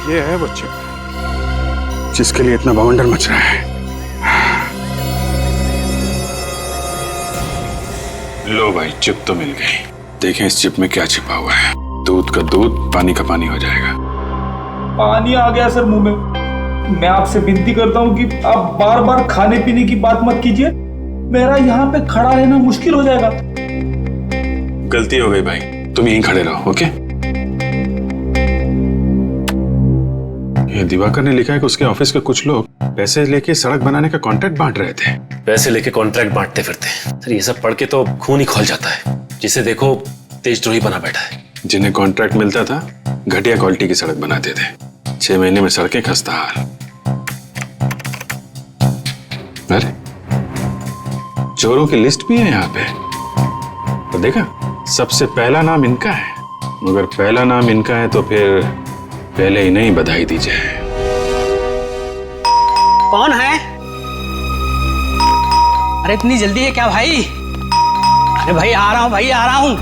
ये है बच्चे जिसके लिए इतना बवंडर मच रहा है। लो भाई, चिप तो मिल गई। देखें इस चिप में क्या छिपा हुआ है। दूध का दूध, पानी का पानी हो जाएगा। पानी आ गया सर मुंह में। मैं आपसे विनती करता हूँ कि आप बार बार खाने पीने की बात मत कीजिए। मेरा यहाँ पे खड़ा रहना मुश्किल हो जाएगा। गलती हो गई भाई, तुम यहीं खड़े रहो। ओके? ये दिवाकर ने लिखा है कि उसके ऑफिस के कुछ लोग पैसे लेके सड़क बनाने का कॉन्ट्रैक्ट बांट रहे थे। पैसे लेके कॉन्ट्रैक्ट बांटते फिरते। सर ये सब पढ़ के तो खून ही खोल जाता है। जिसे देखो तेजद्रोही बना बैठा है। जिन्हें कॉन्ट्रैक्ट मिलता था घटिया क्वालिटी की सड़क बनाते थे। 6 महीने में सड़कें खस्ता हाल। अरे चोरों की लिस्ट भी है यहाँ पे। तो देखा, सबसे पहला नाम इनका है। मगर पहला नाम इनका है तो फिर पहले ही नहीं बधाई दी जाए। कौन है? अरे इतनी जल्दी है क्या भाई? अरे भाई आ रहा हूं, भाई आ रहा हूं।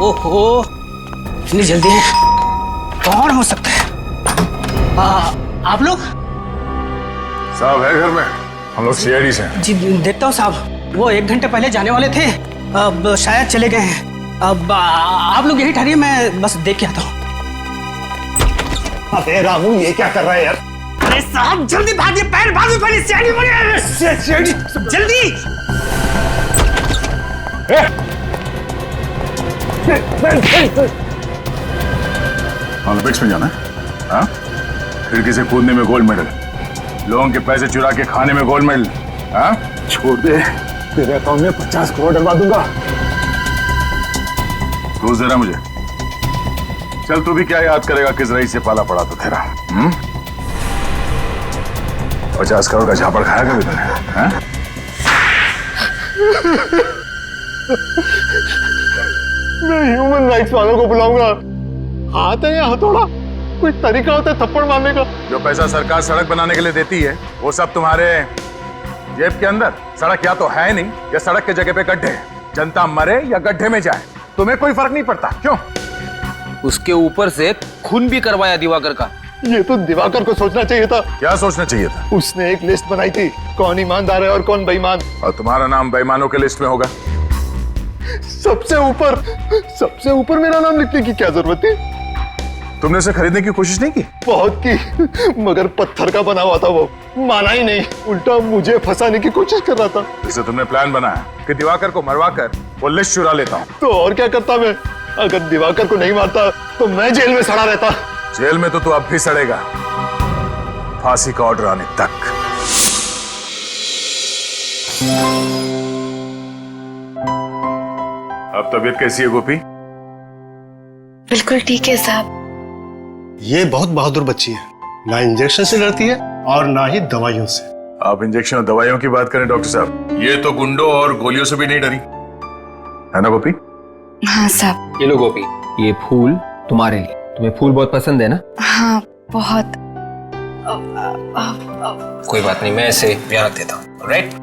ओहो इतनी जल्दी है, कौन हो सकता है? आप लोग? साहब है घर में, हम लोग सीआईडी से हैं। जी देखता हूँ साहब, वो 1 घंटे पहले जाने वाले थे, अब शायद चले गए हैं। अब आप लोग यही ठहरिए, मैं बस देख के आता हूँ। अबे रामू ये क्या कर रहा है यार? अरे साहब जल्दी भागिए, पैर भागिए, पहले सीआईडी बने जल्दी। ओलंपिक्स में जाना है? हाँ? खिड़की से कूदने में गोल्ड मेडल, लोगों के पैसे चुरा के खाने में गोल्ड मेडल। हाँ? छोड़ दे, तेरे अकाउंट में 50 करोड़ डलवा दूंगा। रोज दे रहा मुझे। चल तू भी क्या याद करेगा किस रईस से पाला पड़ा तो तेरा। 50 करोड़ का झापड़ खाया कभी तूने? हाँ? मैं ह्यूमन राइट्स वालों को बुलाऊंगा। हाथ है या हथौड़ा? कोई तरीका होता है थप्पड़ मारने का? जो पैसा सरकार सड़क बनाने के लिए देती है वो सब तुम्हारे जेब के अंदर। सड़क या तो है नहीं या सड़क के जगह पे गड्ढे। जनता मरे या गड्ढे में जाए, तुम्हें कोई फर्क नहीं पड़ता। क्यों? उसके ऊपर से खून भी करवाया दिवाकर का। ये तो दिवाकर को सोचना चाहिए था। क्या सोचना चाहिए था? उसने एक लिस्ट बनाई थी, कौन ईमानदार है और कौन बेईमान। और तुम्हारा नाम बेईमानों के लिस्ट में होगा। सबसे ऊपर मेरा नाम लिखने की क्या जरूरत थी? तुमने उसे खरीदने की कोशिश नहीं की? बहुत की, मगर पत्थर का बना हुआ था वो, माना ही नहीं, उल्टा मुझे फंसाने की कोशिश कर रहा था। इससे तुमने प्लान बनाया कि दिवाकर को मरवा कर वो लिस्ट चुरा लेता हूँ। तो और क्या करता मैं? अगर दिवाकर को नहीं मारता तो मैं जेल में सड़ा रहता। जेल में तो तू अब भी सड़ेगा, फांसी का ऑर्डर आने तक। अब तबीयत कैसी है गोपी? बिल्कुल ठीक है साहब। ये बहुत बहादुर बच्ची है, ना इंजेक्शन से डरती है और ना ही दवाइयों से। आप इंजेक्शन और दवाइयों की बात करें डॉक्टर साहब, ये तो गुंडों और गोलियों से भी नहीं डरी, है ना गोपी? हाँ साहब। ये लो गोपी, ये फूल तुम्हारे लिए। तुम्हें फूल बहुत पसंद है ना? हाँ बहुत। कोई बात नहीं, मैं इसे यहाँ रख देता हूँ। राइट?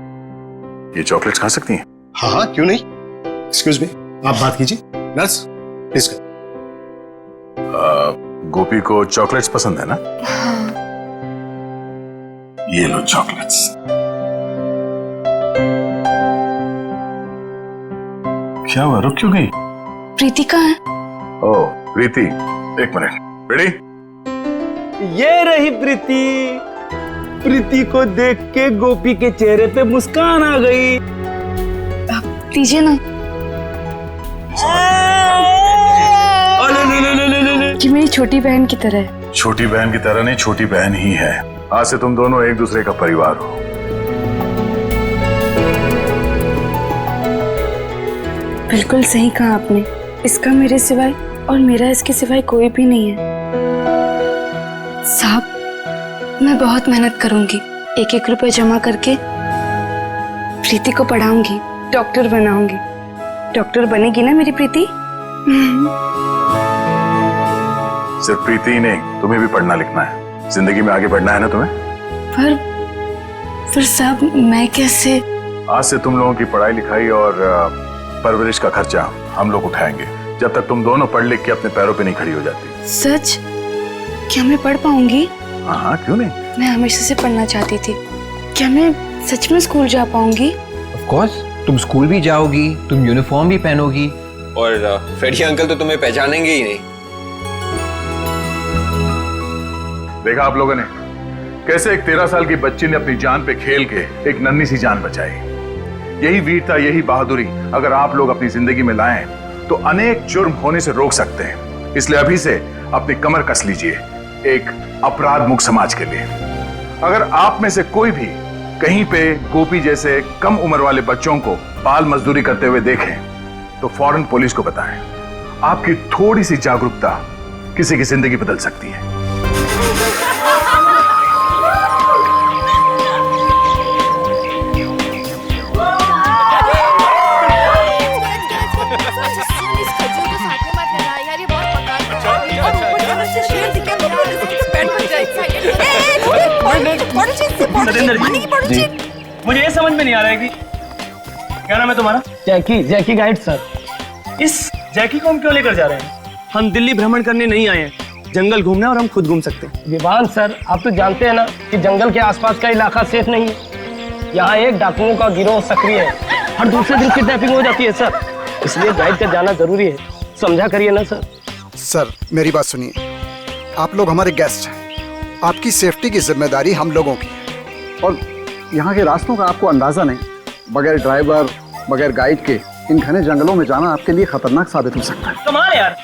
ये चॉकलेट्स खा सकती हैं? हाँ क्यों नहीं। एक्सक्यूज मी, आप बात कीजिए। Nurse please. गोपी को चॉकलेट्स पसंद है ना? हाँ। ये लो चॉकलेट्स। क्या हुआ, रुक क्यों गई? प्रीति कहाँ है? ओह प्रीति, एक मिनट। रेडी? ये रही प्रीति। प्रीति को देख के गोपी के चेहरे पे मुस्कान आ गई। लीजिए ना। अरे जैकी मेरी छोटी बहन की तरह है। छोटी बहन की तरह नहीं, छोटी बहन ही है। आज से तुम दोनों एक दूसरे का परिवार हो। बिल्कुल सही कहा आपने। इसका मेरे सिवाय और मेरा इसके सिवाय कोई भी नहीं है। साहब, मैं बहुत मेहनत करूंगी। एक एक रुपए जमा करके प्रीति को पढ़ाऊंगी, डॉक्टर बनाऊंगी। डॉक्टर बनेगी ना मेरी प्रीति? सिर्फ प्रीति ही नहीं, तुम्हें भी पढ़ना लिखना है। जिंदगी में आगे बढ़ना है ना तुम्हें। पर साहब, मैं कैसे? आज से तुम लोगों की पढ़ाई लिखाई और परवरिश का खर्चा हम लोग उठाएंगे, जब तक तुम दोनों पढ़ लिख के अपने पैरों पे नहीं खड़ी हो जाती। सच? क्या मैं पढ़ पाऊंगी? हाँ, क्यों नहीं। मैं हमेशा से पढ़ना चाहती थी। क्या मैं सच में स्कूल जा पाऊंगी? ऑफ कोर्स, तुम स्कूल भी जाओगी, तुम यूनिफॉर्म भी पहनोगी और फ्रेडी अंकल तो तुम्हें पहचानेंगे ही नहीं। देखा आप लोगों ने कैसे एक 13 साल की बच्ची ने अपनी जान पे खेल के एक नन्ही सी जान बचाई। यही वीरता, यही बहादुरी अगर आप लोग अपनी जिंदगी में लाएं तो अनेक जुर्म होने से रोक सकते हैं। इसलिए अभी से अपनी कमर कस लीजिए एक अपराध मुक्त समाज के लिए। अगर आप में से कोई भी कहीं पे गोपी जैसे कम उम्र वाले बच्चों को बाल मजदूरी करते हुए देखें तो फौरन पुलिस को बताएं। आपकी थोड़ी सी जागरूकता किसी की जिंदगी बदल सकती है। जी, मुझे ये समझ में नहीं आ रहा है कि क्या नाम है तुम्हारा? जैकी गाइड सर। इस जैकी को हम क्यों लेकर जा रहे हैं? हम दिल्ली भ्रमण करने नहीं आए हैं, जंगल घूमना और हम खुद घूम सकते हैं। विवान सर, आप तो जानते हैं ना कि जंगल के आसपास का इलाका सेफ नहीं है। यहाँ एक डाकुओं का गिरोह सक्रिय है, हर दूसरे दिन किडनैपिंग हो जाती है सर। इसलिए गाइड का जाना जरूरी है, समझा करिए ना सर। सर, मेरी बात सुनिए। आप लोग हमारे गेस्ट हैं, आपकी सेफ्टी की जिम्मेदारी हम लोगों की है। और यहाँ के रास्तों का आपको अंदाजा नहीं। बगैर ड्राइवर, बगैर गाइड के इन घने जंगलों में जाना आपके लिए खतरनाक साबित हो सकता है। कमाल यार,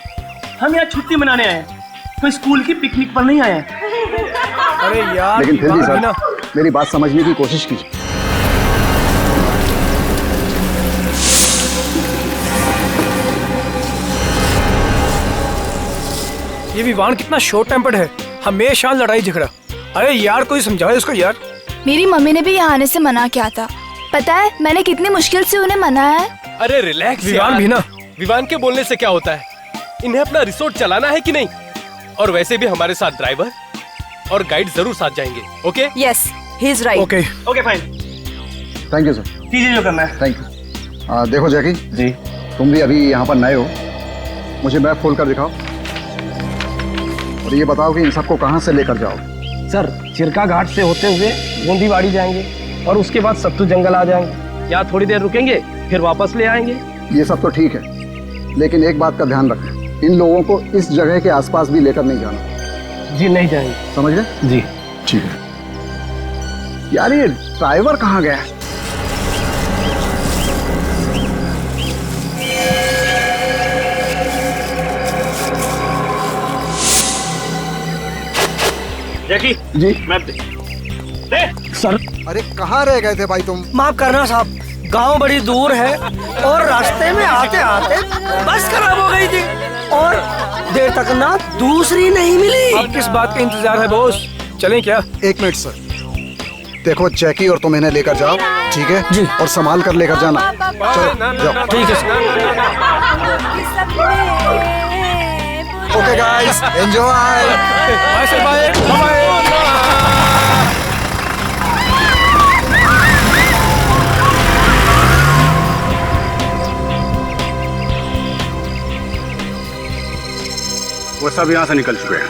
हम यहाँ छुट्टी मनाने आए हैं, कोई स्कूल की पिकनिक पर नहीं आए हैं। अरे यार, लेकिन फिर भी सर, मेरी बात समझने की कोशिश कीजिए। ये विवान कितना शॉर्ट टेम्पर्ड है, हमेशा लड़ाई झगड़ा। अरे यार, कोई समझाए उसको यार। मेरी मम्मी ने भी यहाँ आने से मना किया था। पता है मैंने कितनी मुश्किल से उन्हें मनाया है। अरे रिलैक्स विवान भी ना। विवान के बोलने से क्या होता है? इन्हें अपना रिसोर्ट चलाना है कि नहीं? और वैसे भी हमारे साथ ड्राइवर और गाइड जरूर साथ जाएंगे। Okay? Yes, he is right. Okay okay fine. Thank you sir. कीजिए जो करना है। Thank you. देखो जैकी जी, तुम भी अभी यहाँ पर नए हो, मुझे मैप खोल कर दिखाओ और ये बताओ कि इन सबको कहाँ से लेकर जाओ। सर, चिरका घाट से होते हुए गोंदीवाड़ी जाएंगे और उसके बाद सत्तू जंगल आ जाएंगे। यहाँ थोड़ी देर रुकेंगे, फिर वापस ले आएंगे। ये सब तो ठीक है, लेकिन एक बात का ध्यान रखें, इन लोगों को इस जगह के आसपास भी लेकर नहीं जाना। जी नहीं जाएंगे। समझ गए? जी ठीक है। यार ये ड्राइवर कहाँ गया? जैकी जी, मैप दे। सर, अरे कहाँ रह गए थे भाई तुम? माफ करना साहब, गांव बड़ी दूर है और रास्ते में आते आते बस खराब हो गई थी और देर तक ना दूसरी नहीं मिली। अब किस बात का इंतजार है बॉस? चलें क्या? एक मिनट सर। देखो जैकी और तुम इन्हें लेकर जाओ, ठीक है जी, और संभाल कर लेकर जाना। चलो जाओ। ठीक है। Okay guys, enjoy. Bye sir, bye bye. वो सब यहाँ से निकल चुके हैं।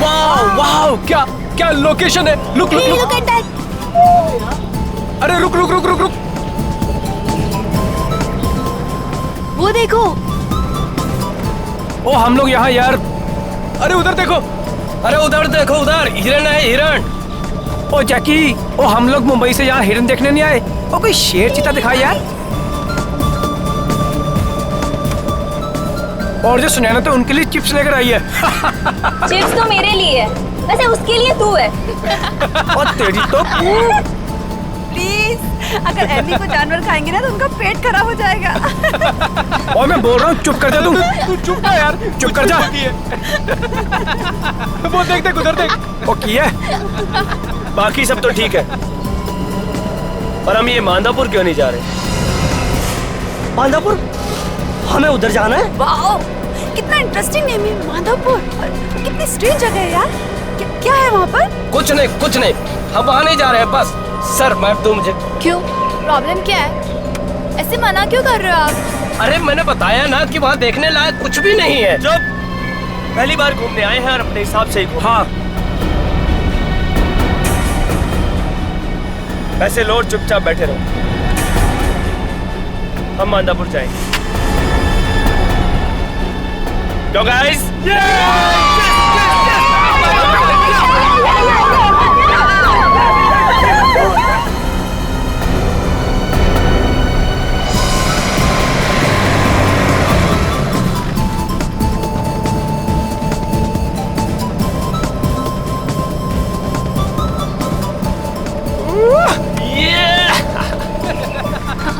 वाह वाह, क्या क्या लोकेशन है। Look look look. अरे रुक रुक रुक रुक रुक, वो देखो। ओ हम लोग यहाँ यार। अरे उधर देखो, अरे उधर देखो, उधर हिरन है, हिरन। ओ जैकी, ओ हम लोग मुंबई से यहाँ हिरन देखने नहीं आए। ओ कोई शेर चीता दिखाई यार। और जो सुनैना तो उनके लिए चिप्स लेकर आई है। चिप्स तो मेरे लिए है, वैसे उसके लिए तू है। और तेरी तो प्लीज, अगर एमी को जानवर खाएंगे ना तो उनका पेट खराब हो जाएगा। और मैं बोल रहा हूँ चुप कर जा तू चुप कर यार, चुप कर जा। वो देख देख उधर देख, वो किया बाकी सब तो ठीक है, पर हम ये मांदापुर क्यों नहीं जा रहे? मांधापुर? हमें उधर जाना है? वाओ, कितना इंटरेस्टिंग नेम है मांधापुर। कितनी स्ट्रेंज जगह है यार। क्या है वहाँ पर? कुछ नहीं, हम वहाँ नहीं जा रहे हैं बस। सर मैं तो मुझे क्यों, प्रॉब्लम क्या है? ऐसे मना क्यों कर रहे हो आप? अरे मैंने बताया ना कि वहाँ देखने लायक कुछ भी नहीं है। जब पहली बार घूमने आए हैं और अपने हिसाब से ही घूम। हाँ वैसे लोग चुपचाप बैठे रहो, हम मांदापुर जाएंगे। Go guys!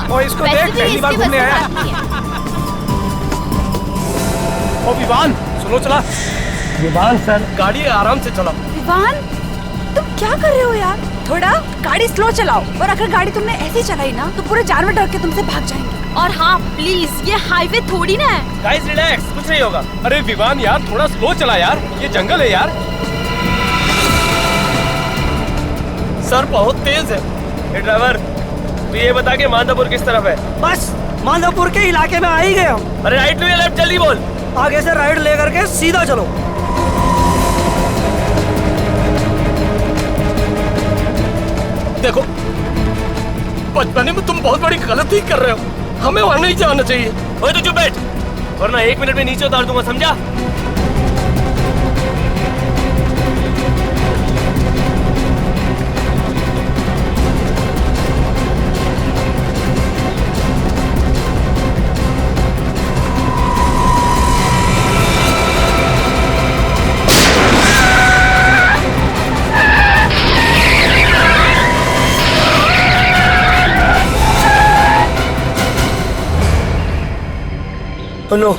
और इसको देख, पहली बार घूमने आया। ओ विवान सुनो, चला। विवान सर, गाड़ी आराम से चलाओ। विवान, तुम क्या कर रहे हो यार? थोड़ा गाड़ी स्लो चलाओ, और अगर गाड़ी तुमने ऐसी चलाई ना तो पूरे जानवर डर के तुमसे भाग जाएंगे। और हाँ प्लीज, ये हाईवे थोड़ी ना है। गाइस रिलैक्स, कुछ नहीं होगा। अरे विवान यार थोड़ा स्लो चला यार, ये जंगल है यार। सर बहुत तेज है। ये ड्राइवर तू ये बता के मांधापुर किस तरफ है? बस मांधापुर के इलाके में आ ही गए हम। अरे राइट टू या लेफ्ट, जल्दी बोल। आगे से राइट लेकर के सीधा चलो। देखो बचपने में तुम बहुत बड़ी गलती कर रहे हो, हमें वहां नहीं जाना चाहिए। ओए तू चुप बैठ, वरना 1 मिनट में नीचे उतार दूंगा, समझा? नो,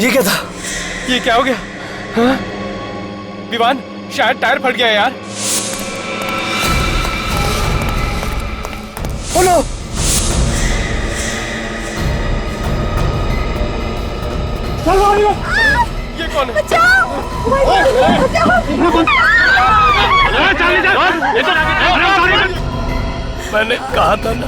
ये क्या था? ये क्या हो गया? हाँ? विवान शायद टायर फट गया यार। Oh no! ये कौन है? बचाओ! मैंने कहा था ना।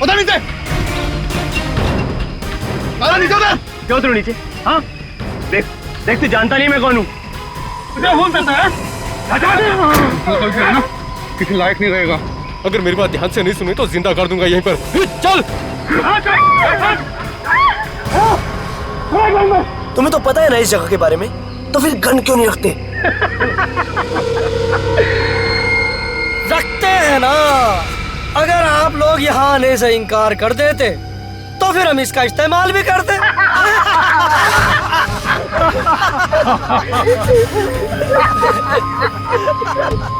उधर नीचे, क्यों उतरो नीचे? हाँ देख देख, तू जानता नहीं मैं कौन हूँ। तुझे फोन करता है ना, किसी लायक नहीं रहेगा। अगर मेरी बात ध्यान से नहीं सुनी तो जिंदा कर दूंगा यहीं पर। चल। तुम्हें तो पता है ना इस जगह के बारे में, तो फिर गन क्यों नहीं रखते? रखते हैं ना। अगर आप लोग यहाँ आने से इनकार कर देते तो फिर हम इसका इस्तेमाल भी करते।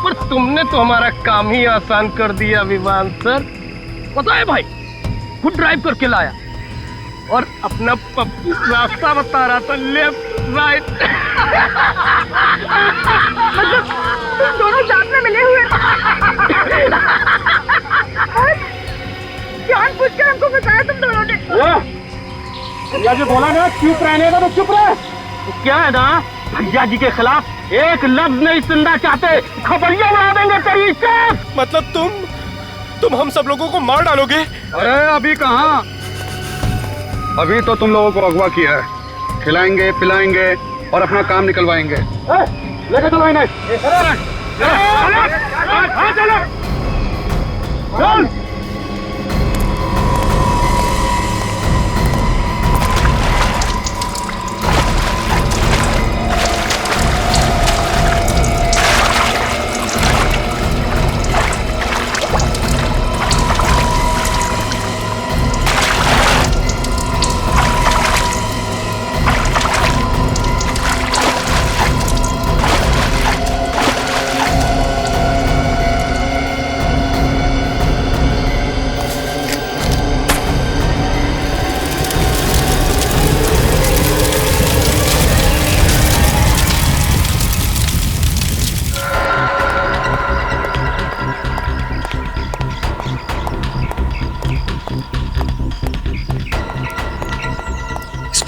पर तुमने तो हमारा काम ही आसान कर दिया विवान सर। पता है भाई, खुद ड्राइव करके लाया और अपना पप्पू रास्ता बता रहा था, लेफ्ट राइट। मतलब तुम दोनों साथ में मिले हुए जानबूझकर हमको बताया तुम दोनों ने। भैया जी बोला ना चुप रहने का, तो चुप रहे। तो क्या है ना, भैया जी के खिलाफ एक लफ्ज नहीं सुनना चाहते, खबरियां उड़ा देंगे तेरी से। मतलब तुम हम सब लोगों को मार डालोगे? अरे अभी कहाँ, अभी तो तुम लोगों को अगवा किया है। खिलाएंगे पिलाएंगे और अपना काम निकलवाएंगे। लेके चलो इन्हें। चल।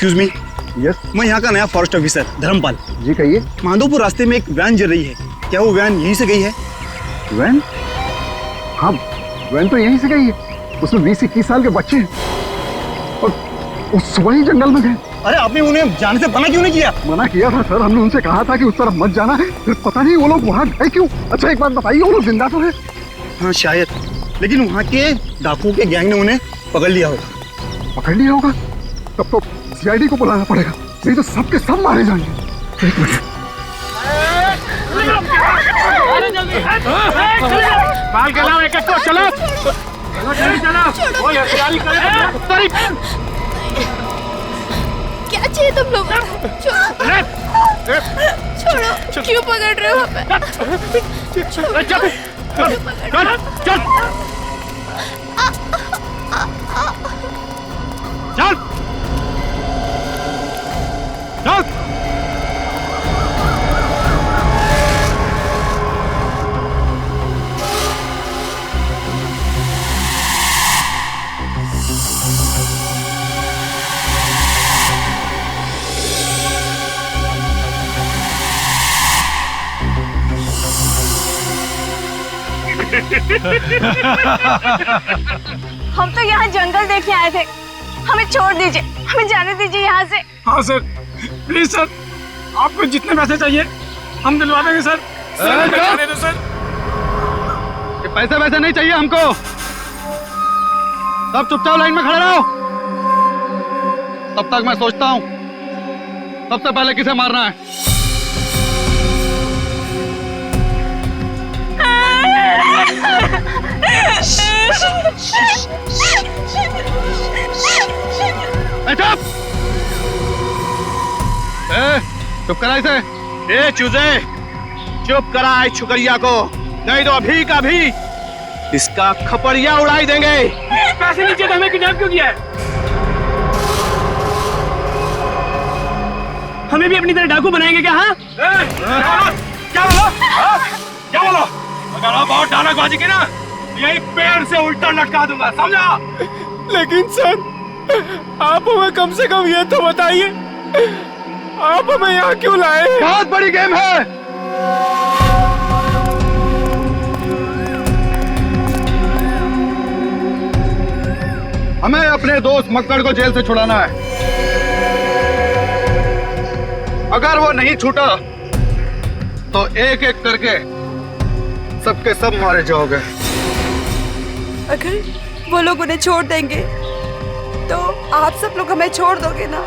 Excuse me. यस। मैं यहाँ का नया फॉरेस्ट ऑफिसर धर्मपाल। जी कहिए। माधोपुर रास्ते में एक वैन जल रही है, क्या वो वैन यहीं से गई है? वैन? हाँ, वैन तो यहीं से गई है। उसमें 20-21 साल के बच्चे हैं और उस सुबह ही जंगल में गए। अरे आपने उन्हें जाने से मना क्यों नहीं किया? मना किया था सर, हमने उनसे कहा था कि उस तरफ मत जाना है, फिर पता नहीं वो लोग वहाँ गए क्यों। अच्छा एक बात बताइए, वो लोग जिंदा तो है? हाँ शायद, लेकिन वहाँ के डाकुओं के गैंग ने उन्हें पकड़ लिया होगा। पकड़ लिया होगा? तब तो सीआईडी को बुलाना पड़ेगा, नहीं तो सबके सब मारे जाएंगे। एक मिनट। बाल के लाओ, एक एक को चलो चलो। क्या चाहिए तुम लोग? छोड़ो, क्यों पकड़ रहे हो हमें? चल चल चल हम तो यहाँ जंगल देखे आए थे, हमें छोड़ दीजिए, हमें जाने दीजिए यहाँ से। हाँ सर, प्लीज सर, आपको जितने पैसे चाहिए हम दिलवा देंगे सर। जाने दो सर। ये पैसे वैसे नहीं चाहिए हमको, सब चुपचाप लाइन में खड़े रहो। तब तक मैं सोचता हूँ सबसे पहले किसे मारना है। चुप करा इसे। ए चूजे, चुप करा इस छुकरिया को, नहीं तो अभी का भी इसका खपड़िया उड़ाई देंगे। पैसे नीचे तो हमें किडनैप क्यों किया है? हमें भी अपनी तरह डाकू बनाएंगे क्या? हाँ क्या बोलो? क्या बोलो? अगर आप और डायलॉगबाजी की ना, यही पेड़ से उल्टा लटका दूंगा, समझा? लेकिन सर, आप हमें कम से कम ये तो बताइए, आप हमें यहाँ क्यों लाए? बहुत बड़ी गेम है। हमें अपने दोस्त मक्कड़ को जेल से छुड़ाना है। अगर वो नहीं छूटा तो एक एक करके सबके सब मारे जाओगे। अगर वो लोग उन्हें छोड़ देंगे तो आप सब लोग हमें छोड़ दोगे ना?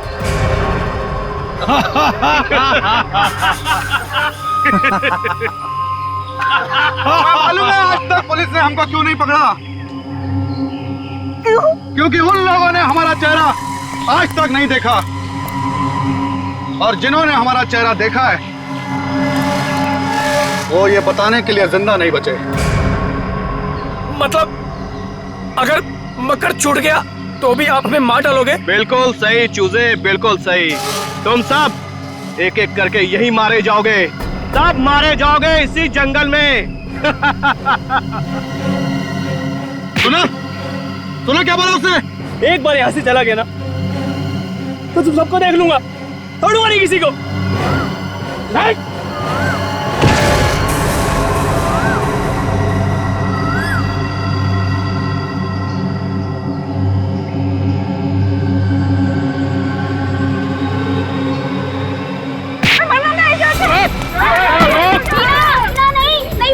मालूम है आज तक पुलिस ने हमको क्यों नहीं पकड़ा? क्योंकि उन लोगों ने हमारा चेहरा आज तक नहीं देखा, और जिन्होंने हमारा चेहरा देखा है वो ये बताने के लिए जिंदा नहीं बचे। मतलब अगर मकर छूट गया तो भी आप हमें मार डालोगे? बिल्कुल सही चूजे, बिल्कुल सही। तुम सब एक एक करके यही मारे जाओगे, सब मारे जाओगे इसी जंगल में। सुना? सुना क्या बोला उसने? एक बार यहाँ से चला गया ना तो तुम सबको देख लूंगा, छोड़ूंगा नहीं किसी को। नहीं,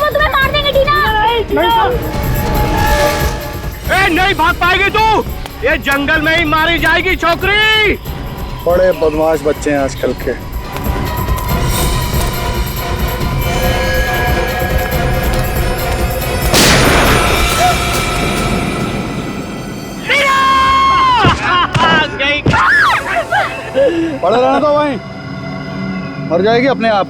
वो तुम्हें मार देंगे टीना। नहीं भाग पाएगी तू, ये जंगल में ही मारी जाएगी छोकरी। बड़े बदमाश बच्चे हैं आजकल के। पड़ा रहना तो वहीं, मर जाएगी अपने आप।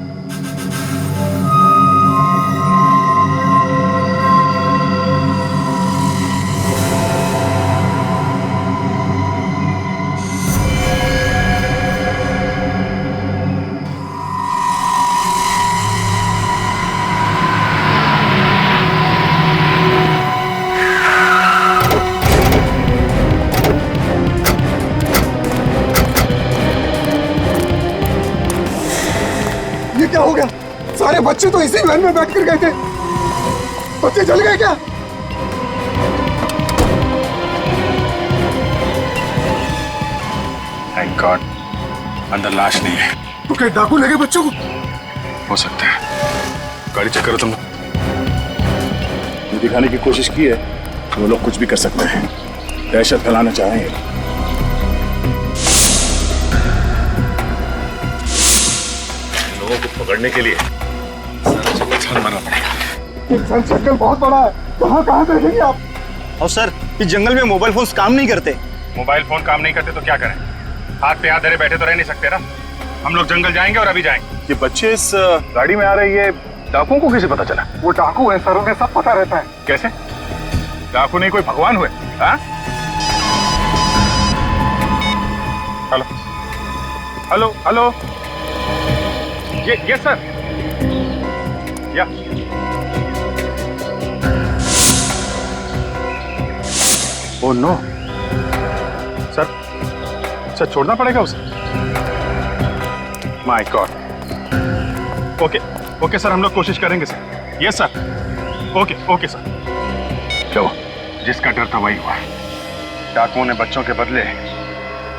ये बच्चे तो इसी वैन में बैठ कर गए थे। बच्चे जल गए क्या? थैंक गॉड अंदर लाश नहीं है। तो क्या डाकू लगे बच्चों को? हो सकता है। गाड़ी चेक करो तुम। ये दिखाने की कोशिश की है कि वो लोग कुछ भी कर सकते हैं, दहशत फैलाना चाह रहे हैं। लोगों को पकड़ने के लिए सारा जंगल छान मारना पड़ेगा। इंसान जंगल बहुत बड़ा है, कहाँ कहाँ देखेंगे आप? और सर इस जंगल में मोबाइल फोन काम नहीं करते। मोबाइल फोन काम नहीं करते तो क्या करें? हाथ पे हाथ धरे बैठे तो रह नहीं सकते ना। हम लोग जंगल जाएंगे और अभी जाएंगे। ये बच्चे इस गाड़ी में आ रहे हैं, ये डाकुओं को कैसे पता चला? वो डाकू है सर, उन्हें सब पता रहता है। कैसे? डाकू नहीं कोई भगवान हुए? हाँ? हेलो हेलो हेलो, ये सर, या ओह नो सर छोड़ना पड़ेगा उसे। My God. ओके सर, हम लोग कोशिश करेंगे sir. Yes sir. Okay sir. चलो, जिसका डर था वही हुआ। डाकुओं ने बच्चों के बदले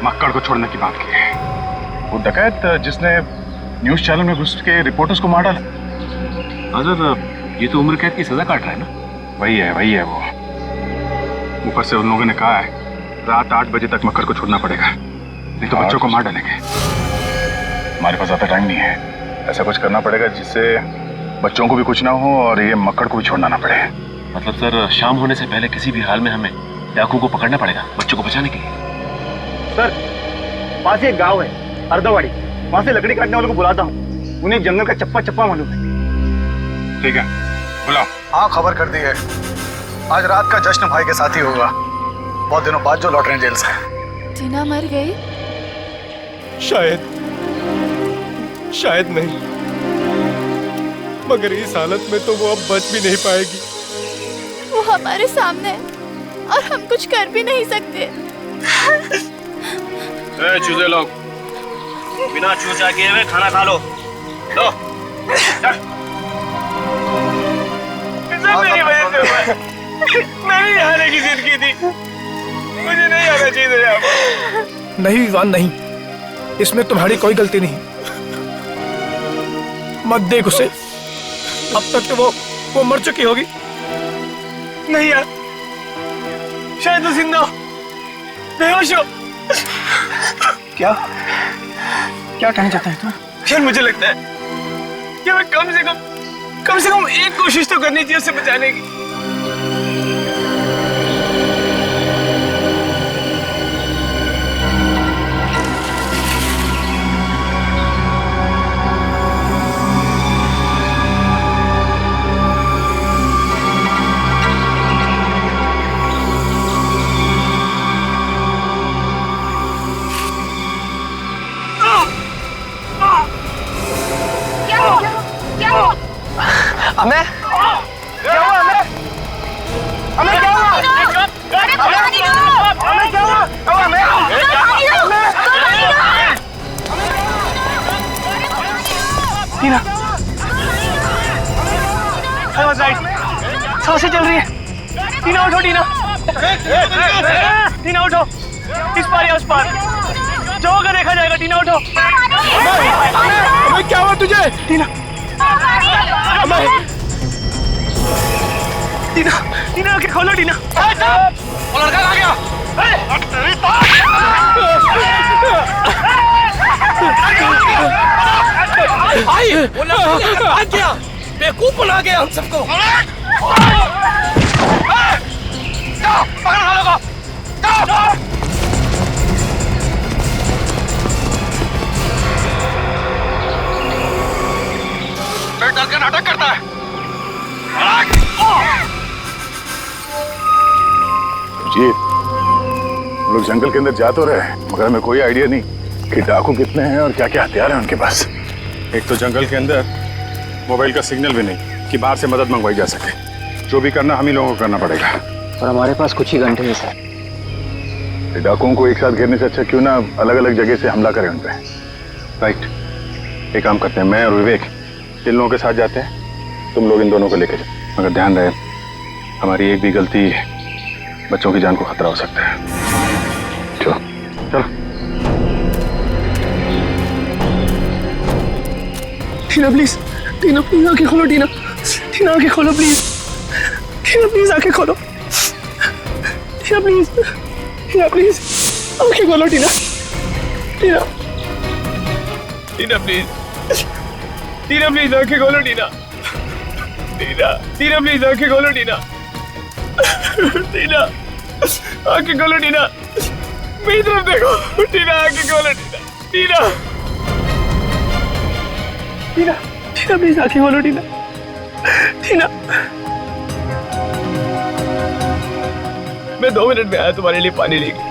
मक्कड़ को छोड़ने की बात की है। वो डकैत जिसने न्यूज चैनल में घुस के रिपोर्टर्स को मार डाला। ये तो उम्र कैद की सजा काट रहा है ना? वही है वो। ऊपर से उन लोगों ने कहा है रात 8 बजे तक मक्कड़ को छोड़ना पड़ेगा, नहीं तो बच्चों को मार डालेंगे। हमारे पास ज्यादा टाइम नहीं है। ऐसा कुछ करना पड़ेगा जिससे बच्चों को भी कुछ ना हो और ये मक्कड़ को भी छोड़ना ना पड़े। मतलब सर शाम होने से पहले किसी भी हाल में हमें डाकू को पकड़ना पड़ेगा बच्चों को बचाने के लिए। सर पास ही एक गांव है अर्दावाड़ी, वहां से लकड़ी काटने वालों को बुलाता हूँ। उन्हें जंगल का चप्पा मालूम है। ठीक है, बुलाओ। हाँ खबर कर दी है। आज रात का जश्न भाई के साथ ही होगा, बहुत दिनों बाद जो लौट रहे हैं जेल से। टीना मर गई? शायद नहीं, मगर इस हालत में तो वो अब बच भी नहीं पाएगी। वो हमारे सामने है और हम कुछ कर भी नहीं सकते। चूजे लोग बिना चूचा किए हुए खाना खा लो। लो मेरी वजह से हुआ है। मैं भी आने की जिद की थी, मुझे नहीं आना चाहिए यहाँ। नहीं विवान नहीं, इसमें तुम्हारी कोई गलती नहीं। मत देख उसे, अब तक तो वो मर चुकी होगी। नहीं यार, शायद वो जिंदा हो, बेहोश हो। क्या कहना चाहता है तू? यार मुझे लगता है कि मैं कम से कम एक कोशिश तो करनी चाहिए उसे बचाने की। हमें क्या हुआ? हमें क्या हुआ? टीना, सांसें चल रही है। टीना उठो, टीना उठो, इस पार या उस पार जो होगा देखा जाएगा। टीना उठो। हमें क्या हुआ तुझे? टीना आके खोलो। टीना वो लड़का कहाँ गया? भाई वो लड़का गया, बेवकूफ बना गया हम सबको। पकड़ लोगों को। डर के नाटक करता है। जी हम लोग जंगल के अंदर जा तो रहे हैं, मगर हमें कोई आइडिया नहीं कि डाकू कितने हैं और क्या क्या हथियार हैं उनके पास। एक तो जंगल के अंदर मोबाइल का सिग्नल भी नहीं कि बाहर से मदद मंगवाई जा सके। जो भी करना हम ही लोगों को करना पड़ेगा। और हमारे पास कुछ ही घंटे हैं सर। डाकुओं को एक साथ घेरने से अच्छा क्यों ना अलग अलग जगह से हमला करें उन पे। राइट, एक काम करते हैं, मैं और विवेक जिन लोगों के साथ जाते हैं तुम लोग इन दोनों को लेके जाओ, मगर ध्यान रहे हमारी एक भी गलती बच्चों की जान को खतरा हो सकता है। चलो चलो। टीना प्लीज, टीना प्लीज आंखें खोलो, टीना टीना आंखें खोलो प्लीज, टीना प्लीज आंखें खोलो, टीना प्लीज, टीना प्लीज आंखें खोलो, टीना टीना टीना प्लीज, टीना प्लीज आंखें खोलो, टीना टीना टीना प्लीज आंखें खोलो, टीना टीना आंखें खोलो, टीना मेरी तरफ देखो, टीना आंखें खोलो, टीना टीना टीना प्लीज आंखें खोलो, टीना टीना। मैं 2 मिनट में आया तुम्हारे लिए पानी लेके।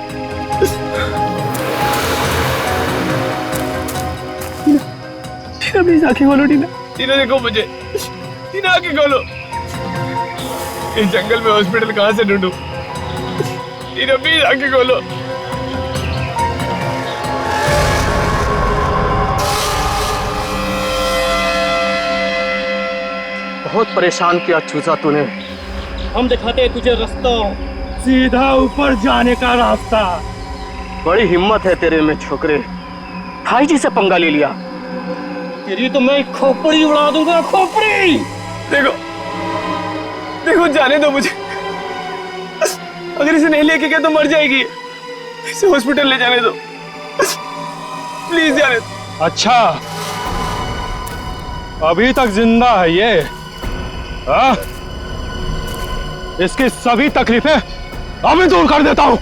टीना प्लीज आंखें खोलो, टीना टीना देखो मुझे, टीना आंखें खोलो। इस जंगल में हॉस्पिटल कहाँ से ढूंढूं? टीना प्लीज आंखें खोलो। बहुत परेशान किया चूजा तूने। हम दिखाते हैं तुझे रास्ता, सीधा ऊपर जाने का रास्ता। बड़ी हिम्मत है तेरे में छोकरे, भाई जी से पंगा ले लिया। तेरी तो मैं खोपड़ी उड़ा दूंगा, खोपड़ी। देखो देखो जाने दो मुझे, अगर इसे नहीं लेके गया तो मर जाएगी। इसे हॉस्पिटल ले जाने दो प्लीज, जाने दो। अच्छा अभी तक जिंदा है ये? हाँ? इसकी सभी तकलीफें अभी दूर कर देता हूं।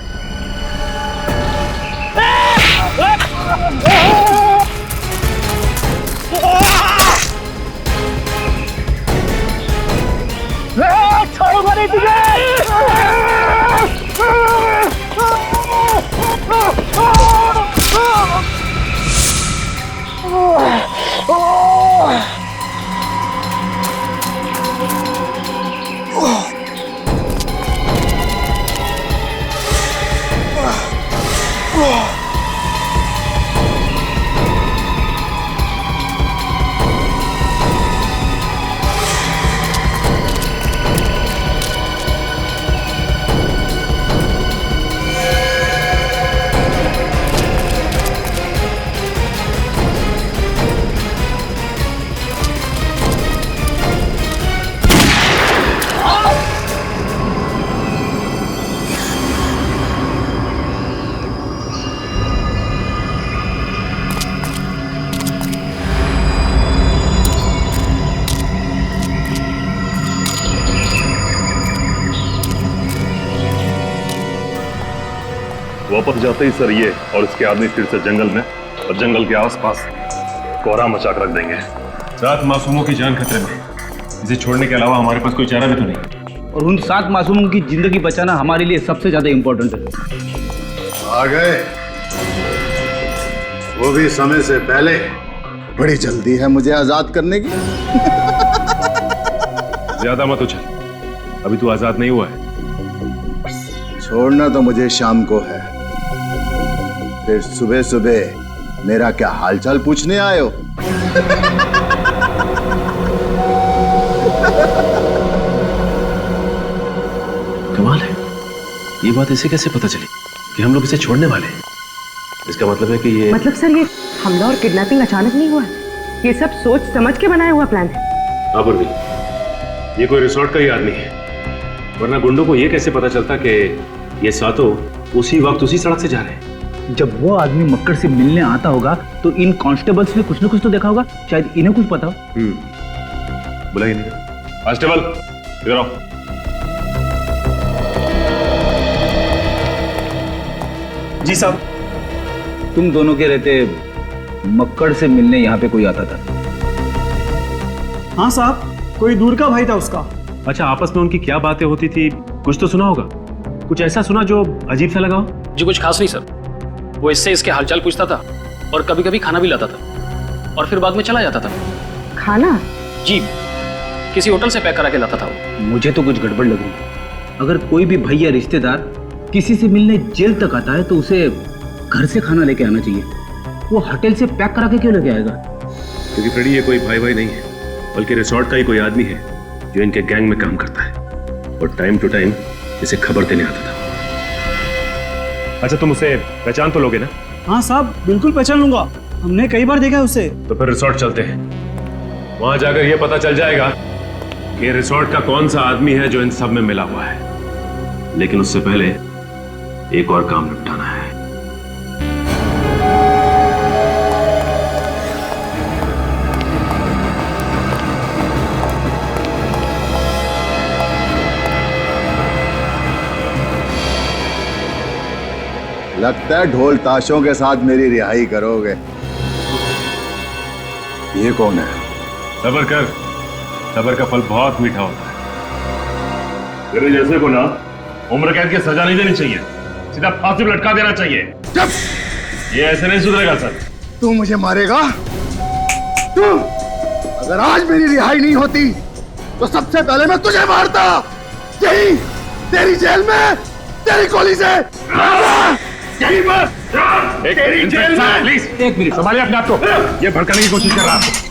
छोड़ूंगा नहीं तुझे। वापस जाते ही सर ये और इसके आदमी फिर से जंगल में और जंगल के आसपास कोहरा मचा कर रख देंगे। 7 मासूमों की जान खतरे में, इसे छोड़ने के अलावा हमारे पास कोई चारा भी तो नहीं। और उन 7 मासूमों की जिंदगी बचाना हमारे लिए सबसे ज्यादा इंपॉर्टेंट है। आ गए, वो भी समय से पहले। बड़ी जल्दी है मुझे आजाद करने की। ज्यादा मत उछल, अभी तू आजाद नहीं हुआ है। छोड़ना तो मुझे शाम को है, फिर सुबह सुबह मेरा क्या हालचाल पूछने आए हो? कमाल है, ये बात इसे कैसे पता चली कि हम लोग इसे छोड़ने वाले हैं? इसका मतलब है कि ये मतलब सर ये हमला और किडनैपिंग अचानक नहीं हुआ, ये सब सोच समझ के बनाया हुआ प्लान है। हाँ पूर्वी, ये कोई रिसोर्ट का ही आदमी है, वरना गुंडों को ये कैसे पता चलता कि ये सातों उसी वक्त उसी सड़क से जा रहे हैं? जब वो आदमी मक्कर से मिलने आता होगा तो इन कांस्टेबल्स ने कुछ न कुछ तो देखा होगा, शायद इन्हें कुछ पता हो। बुलाइए नहीं, कांस्टेबल इधर आओ। जी साहब। तुम दोनों के रहते मक्कड़ से मिलने यहाँ पे कोई आता था? हाँ साहब, कोई दूर का भाई था उसका। अच्छा, आपस में उनकी क्या बातें होती थी, कुछ तो सुना होगा? कुछ ऐसा सुना जो अजीब सा लगा हो? जी कुछ खास नहीं सर, वो इससे इसके हालचाल पूछता था और कभी कभी खाना भी लाता था और फिर बाद में चला जाता था। खाना? जी, किसी होटल से पैक करा के लाता था वो। मुझे तो कुछ गड़बड़ लग रही है। अगर कोई भी भैया रिश्तेदार किसी से मिलने जेल तक आता है तो उसे घर से खाना लेके आना चाहिए, वो होटल से पैक करा के क्यों लेके आएगा? क्योंकि फ्रेडी ये कोई भाई भाई नहीं है, बल्कि रिसोर्ट का ही कोई आदमी है जो इनके गैंग में काम करता है और टाइम टू टाइम इसे खबर देने आता था। अच्छा, तुम उसे पहचान तो लोगे ना? हाँ साहब, बिल्कुल पहचान लूंगा, हमने कई बार देखा है उसे। तो फिर रिसोर्ट चलते हैं, वहां जाकर यह पता चल जाएगा कि रिसोर्ट का कौन सा आदमी है जो इन सब में मिला हुआ है। लेकिन उससे पहले एक और काम निपटाना है। लगता है ढोल ताशों के साथ मेरी रिहाई करोगे। ये कौन है? सबर कर, सबर का फल बहुत मीठा होता है। तेरे जैसे को ना उम्र कैद की सजा नहीं देनी चाहिए, सीधा फांसी पर लटका देना चाहिए। ये ऐसे नहीं सुधरेगा सर। तू मुझे मारेगा? तू अगर आज मेरी रिहाई नहीं होती तो सबसे पहले मैं तुझे मारता, यही तेरी जेल में, तेरी गोली से। यही बात तेरी जेल में। प्लीज एक मिनट संभालिए अपने आप को, ये भड़काने की कोशिश कर रहा है।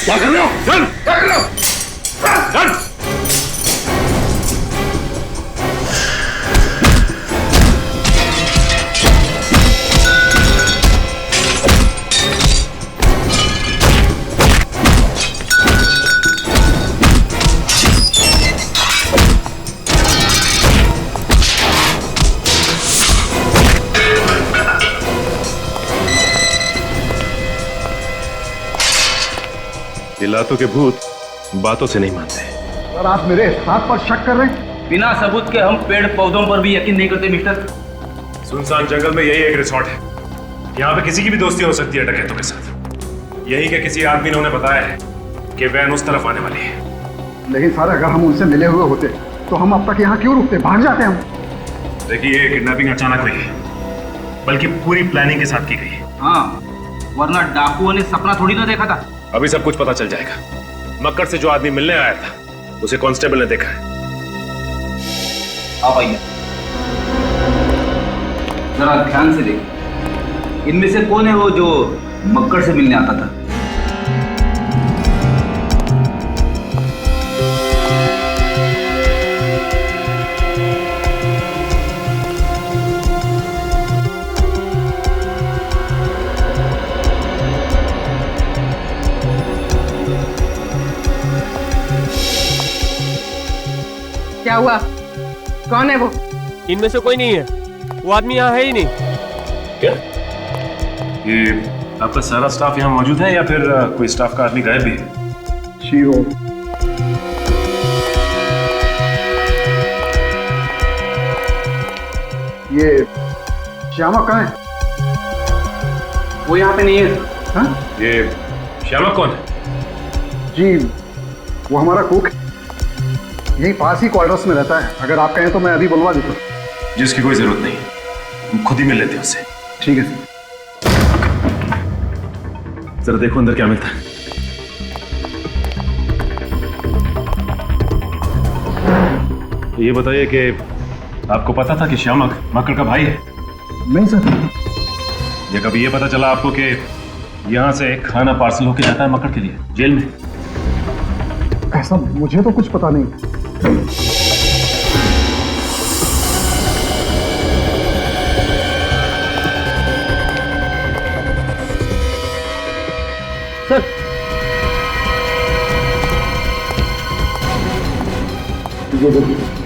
क्या कर रहे हो? चल, क्या कर रहे हो? चल। लातों के भूत बातों से नहीं मानते। सर, आप मेरे हाथ पर शक कर रहे हैं? बिना सबूत के हम पेड़ पौधों पर भी यकीन नहीं करते मिस्टर। सुनसान जंगल में यही एक रिसोर्ट है, यहाँ पे किसी की भी दोस्ती हो सकती है डकैतों के साथ। यही के किसी आदमी ने उन्हें बताया है कि वैन उस तरफ आने वाली है। लेकिन सर, अगर हम उनसे मिले हुए होते तो हम अब तक यहाँ क्यों रुकते? भाग जाते हम। देखिए, किडनैपिंग अचानक हुई है, बल्कि पूरी प्लानिंग के साथ की गई है। हाँ, वरना डाकुओं ने सपना थोड़ी ना देखा था। अभी सब कुछ पता चल जाएगा। मक्कड़ से जो आदमी मिलने आया था उसे कांस्टेबल ने देखा है। आप आइए, जरा ध्यान से देखिए, इनमें से कौन है वो जो मक्कड़ से मिलने आता था? क्या हुआ? कौन है वो? इनमें से कोई नहीं है, वो आदमी यहाँ है ही नहीं। क्या? ये आपका सारा स्टाफ यहाँ मौजूद है या फिर कोई स्टाफ का आदमी गायब भी है? शीरो। ये श्यामा कहाँ है? वो यहाँ पे नहीं है। हाँ? ये श्यामा कौन है? जी, वो हमारा कुक है, यही पास ही क्वार्टर्स में रहता है। अगर आप कहें तो मैं अभी बुलवा देता हूँ। जिसकी कोई जरूरत नहीं, हम खुद ही मिल लेते हैं उससे। ठीक है सर। जरा देखो अंदर क्या मिलता है। ये बताइए कि आपको पता था कि श्यामक मक्कड़ का भाई है? नहीं सर। या कभी ये पता चला आपको कि यहाँ से खाना पार्सल होके जाता है मक्कड़ के लिए जेल में? ऐसा मुझे तो कुछ पता नहीं। सर,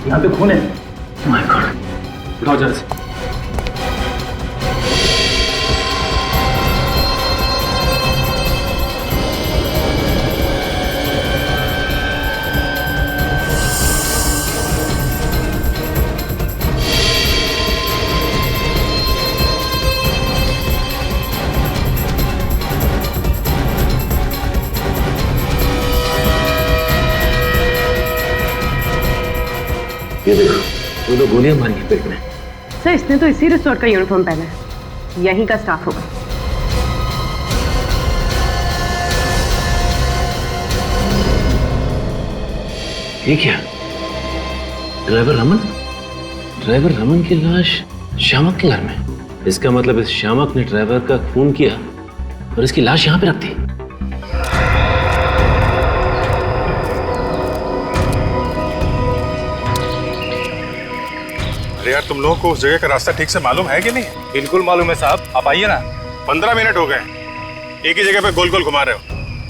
यहाँ पे खून है। माय गॉड, उठाओ जरा से। ये देखो, वो लोग गोलियां मारी हैं पेट में। सर, इसने तो इसी रिसोर्ट का यूनिफॉर्म पहना है, यहीं का स्टाफ होगा। ये क्या? ड्राइवर रमन? ड्राइवर रमन की लाश श्यामक के घर में? इसका मतलब इस श्यामक ने ड्राइवर का खून किया और इसकी लाश यहाँ पे रख दी। अरे यार, तुम लोगों को उस जगह का रास्ता ठीक से मालूम है कि नहीं? बिल्कुल मालूम है साहब, आप आइए ना। 15 मिनट हो गए, एक ही जगह पे गोल गोल घुमा रहे हो।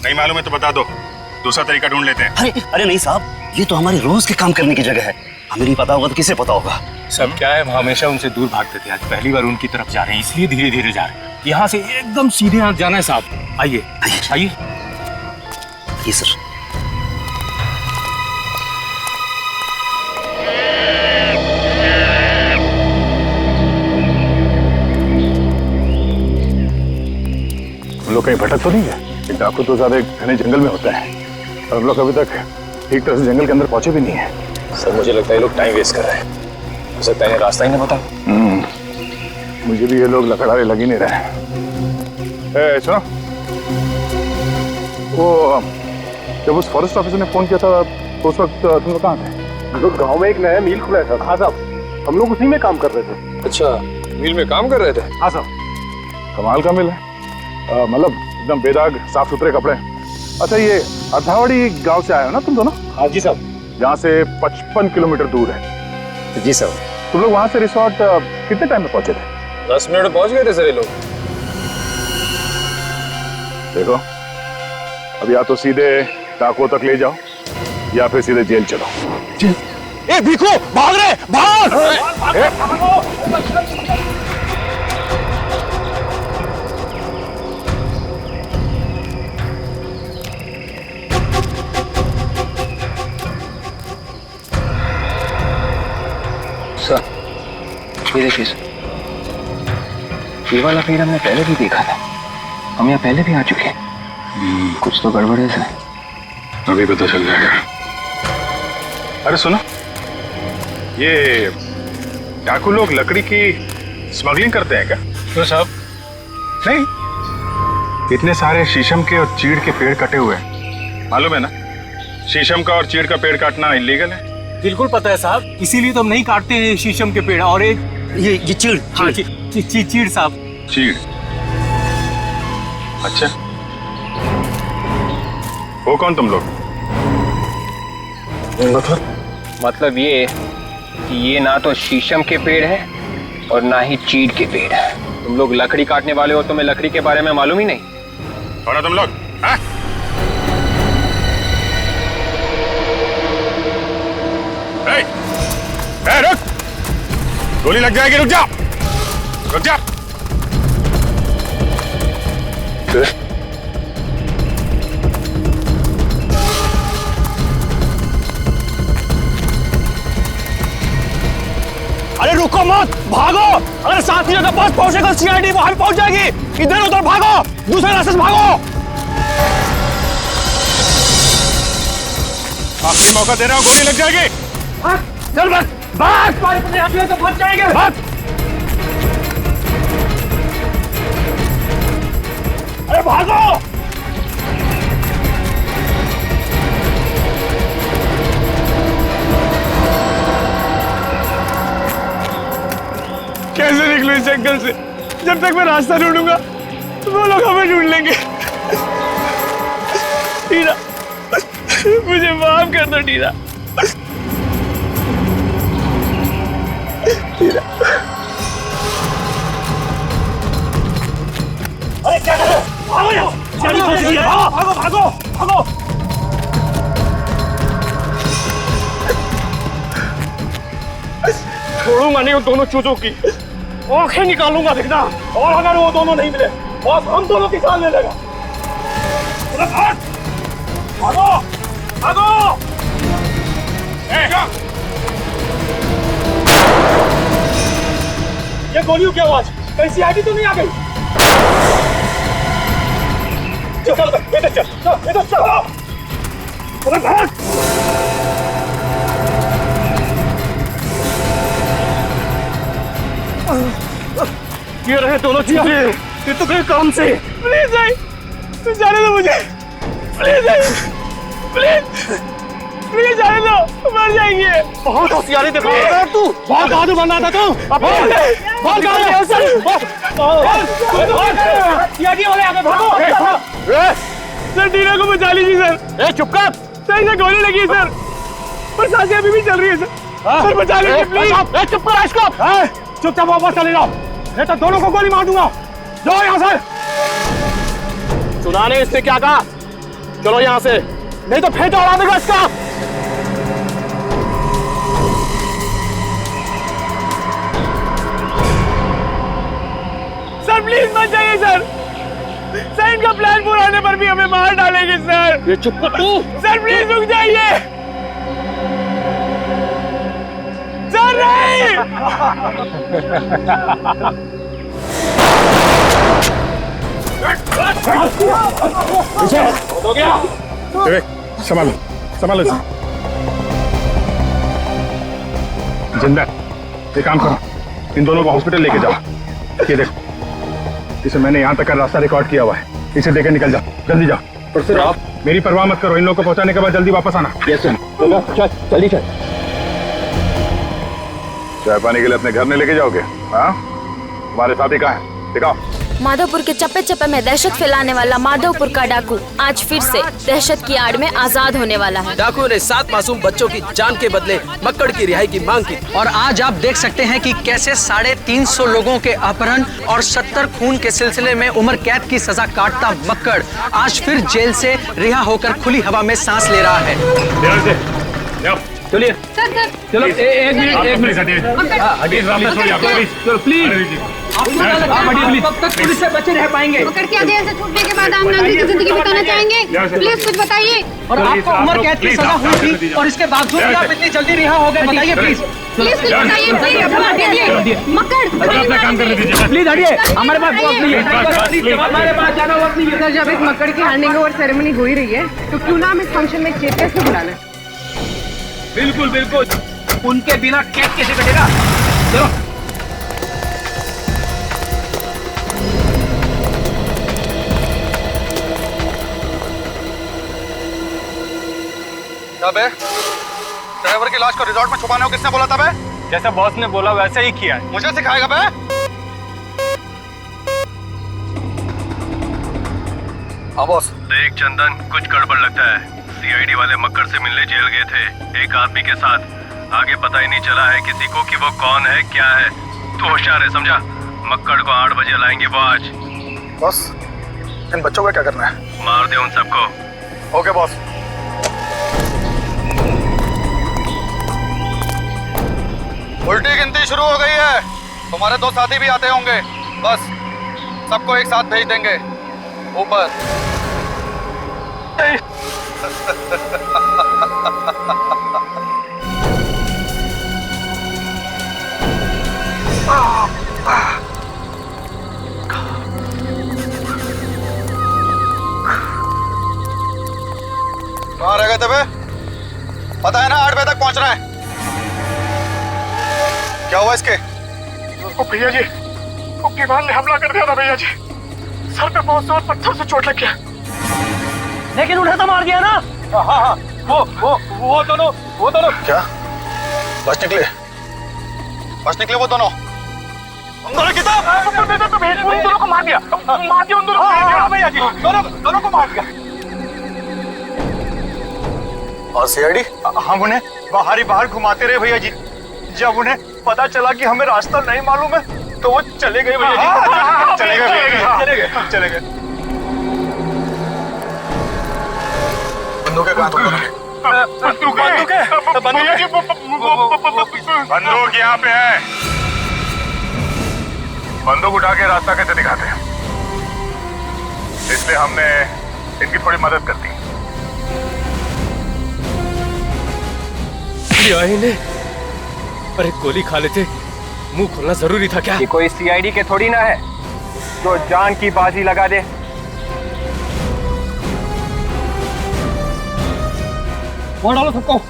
नहीं मालूम है तो बता दो, दूसरा तरीका ढूंढ लेते हैं। अरे नहीं साहब, ये तो हमारी रोज के काम करने की जगह है। हमें नहीं पता होगा तो किसे पता होगा? सब क्या है, हम हमेशा उनसे दूर भागते थे, आज पहली बार उनकी तरफ जा रहे हैं, इसलिए धीरे धीरे जा रहे हैं। यहाँ से एकदम सीधे हाथ जाना है साहब। आइए आइए जी सर। हम लोग कहीं भटक तो नहीं है? डाकू तो ज्यादा घने जंगल में होता है और हम लोग अभी तक ठीक तरह से जंगल के अंदर पहुंचे भी नहीं है। सर मुझे लगता है लोग टाइम वेस्ट कर रहे हैं। हो सकता है रास्ता ही नहीं पता। मुझे भी ये लोग लकड़ारे लग ही नहीं रहे। सुनो, वो जब उस फॉरेस्ट ऑफिसर ने फोन किया था तो उस वक्त तुम लोग कहाँ थे? हम लोग गाँव में एक नया मिल खुला था। हाँ साहब, हम लोग उसी में काम कर रहे थे। अच्छा, मिल में काम कर रहे थे? हाँ साहब। कमाल का मिल है, मतलब एकदम बेदाग साफ सुथरे कपड़े। अच्छा, ये अर्थावड़ी गांव से आए हो ना तुम दोनों? हाँ जी साहब। जहाँ से 55 किलोमीटर दूर है। जी साहब। तुम लोग वहां से रिसोर्ट कितने टाइम में पहुंचे थे? 10 मिनट में पहुंच गए थे सर ये लोग। देखो, अब या तो सीधे डाकुओं तक ले जाओ या फिर सीधे जेल चलो। जेल? ए भिखू, भाग रहे, भाग! सर, ये देखिए सर, ये वाला पेड़ हमने पहले भी देखा था। हम यहाँ पहले भी आ चुके हैं। कुछ तो गड़बड़ है सर। अभी पता चल जाएगा। अरे सुनो, ये डाकू लोग लकड़ी की स्मगलिंग करते हैं क्या? तो साहब नहीं, इतने सारे शीशम के और चीड़ के पेड़ कटे हुए हैं, मालूम है ना? शीशम का और चीड़ का पेड़ काटना इलीगल है। बिल्कुल पता है साहब, इसीलिए तो हम नहीं काटते हैं शीशम के पेड़। और एक ये चीड़। हाँ, चीड़ साहब। चीड़? अच्छा, वो कौन तुम लोग? मतलब ये कि ये ना तो शीशम के पेड़ है और ना ही चीड़ के पेड़ है। तुम लोग लकड़ी काटने वाले हो, तुम्हें लकड़ी के बारे में मालूम ही नहीं। कौन है तुम लोग? हाँ? रुक! गोली लग जाएगी, रुक जा! रुक जा! अरे रुको मत, भागो! अगर साथ ही जगह पास पहुंचेगा सीआईडी वहां भी पहुंच जाएगी। इधर उधर भागो, दूसरे रास्ते से भागो। आखिरी मौका दे रहा हूं, गोली लग जाएगी। चल बस, बस पानी तो फंस जाएंगे। बस। अरे भागो! कैसे निकलूं इस जंगल से? जब तक मैं रास्ता ढूंढूंगा वो लोग हमें ढूंढ लेंगे। टीना, मुझे माफ कर दो टीना। अरे क्या कर रहे हो? भागो यहाँ! भागो भागो भागो! छोड़ूंगा नहीं उन दोनों चूजों की, आंखें निकालूंगा देखना। और अगर वो दोनों नहीं मिले और हम दोनों की जान ले लेगा। भागो भागो! ये गोलियों की आवाज कहीं सीआईडी तो नहीं आ गई? चल इधर चल, इधर चल। ये रहे दोनों चीजें, ये तो कहीं काम से। प्लीज आई, तू जाने दो मुझे। प्लीज आई, प्लीज प्लीज जाने दो, मर जाएंगे। बहुत होशियारी दिखा रहा है तू। बहुत बहादुर बन रहा था तू। बहुत सर टीना को बचा लीजिए सर। चुप कर। सर इसे गोली लगी है सर, पर सांसें अभी भी चल रही है सर। सर बचा लीजिए प्लीज। चुप कर इसको। चुपचाप वापस चले जाओ, नहीं तो दोनों को गोली मार दूंगा। जाओ यहाँ से। सुना नहीं इसने क्या कहा? चलो यहाँ से, नहीं तो फेंटा उड़ा देगा इसका। सर प्लीज मत जाइए सर। सर इनका प्लान पूरा होने पर भी हमें मार डालेंगे सर। ये चुप कर तू। सर प्लीज रुक जाइए। सर नहीं। हो गया। संभालो संभालो इसे। जिंदा, एक काम करो, इन दोनों को हॉस्पिटल लेके जाओ। ये देखो, इसे मैंने यहाँ तक का रास्ता रिकॉर्ड किया हुआ है। इसे देकर निकल जाओ, जल्दी जाओ। और फिर आप मेरी परवाह मत करो, इन लोगों को पहुंचाने के बाद जल्दी वापस आना। Yes sir. चल जल्दी चल। चाय पानी के लिए अपने घर में लेके जाओगे? हाँ, हमारे साथी कहाँ है? दिखाओ। माधोपुर के चप्पे चप्पे में दहशत फैलाने वाला माधोपुर का डाकू आज फिर से दहशत की आड़ में आजाद होने वाला है। डाकू ने 7 मासूम बच्चों की जान के बदले मक्कड़ की रिहाई की मांग की और आज आप देख सकते हैं कि कैसे 350 लोगों के अपहरण और 70 खून के सिलसिले में उम्र कैद की सजा काटता मक्कड़ आज फिर जेल से रिहा होकर खुली हवा में सांस ले रहा है। चलिए चलो एक मिनट चलो प्लीज। कब तक पुलिस से बचे रह पाएंगे? मक्कड़ की जेल से छूटने के बाद आप नागरिक की जिंदगी बिताना चाहेंगे? प्लीज कुछ बताइए। और आपको उम्र कैद की सजा हुई थी और इसके बावजूद भी आप इतनी जल्दी रिहा हो गए, बताइए प्लीज। प्लीज कुछ बताइए। मक्कड़ अपना काम करने दीजिए प्लीज। हटिए, हमारे पास वक्त नहीं है। हमारे पास ज्यादा वक्त नहीं है। सर जब इस मक्कड़ की हैंडिंग ओवर सेरेमनी हो ही रही है तो क्यों ना हम इस फंक्शन में चीफ गेस्ट को बुला लें? बिल्कुल बिल्कुल, उनके बिना केक कैसे कटेगा? चलो। क्या बे? ड्राइवर की लाश को रिजॉर्ट में छुपाने को किसने बोला था बे? जैसे बॉस ने बोला वैसे ही किया है। मुझे सिखाएगा बे? हाँ बॉस। देख चंदन, कुछ गड़बड़ लगता है। सीआईडी वाले मक्कड़ से मिलने जेल गए थे एक आदमी के साथ। आगे पता ही नहीं चला है किसी को कि वो कौन है क्या है। तू होशियार है, समझा? मक्कड़ को 8 बजे लाएंगे वो आज। बॉस, इन बच्चों का क्या करना है? मार दे उन सबको। Okay boss. उल्टी गिनती शुरू हो गई है। तुम्हारे 2 साथी भी आते होंगे। बस सबको एक साथ भेज देंगे ऊपर। कहाँ रह गए थे बे? पता है ना 8 बजे तक पहुंचना है। क्या हुआ इसके? भैया जी, मुक्केबाज ने हमला कर दिया था भैया जी। सर पे बहुत जोर पत्थर से चोट लग गया। लेकिन उन्हें तो मार दिया ना। हाँ, वो दोनों क्या बच निकले वो दोनों। उन दोनों किताब उन दोनों को मार दिया उन दोनों को। भैया जी, दोनों को मार दिया। और सीआईडी हम उन्हें बाहर घुमाते रहे भैया जी। जब उन्हें पता चला कि हमें रास्ता नहीं मालूम है तो वो चले गए भैया जी। चले गए। बंदूकें कहाँ तुम्हारी? बंदूक यहाँ पे है। बंदूक उठा के रास्ता कैसे दिखाते हैं, इसलिए हमने इनकी थोड़ी मदद कर दी। अरे गोली खा लेते, मुंह खोलना जरूरी था क्या? ये कोई सीआईडी के थोड़ी ना है जो जान की बाजी लगा दे। मार डालो सबको।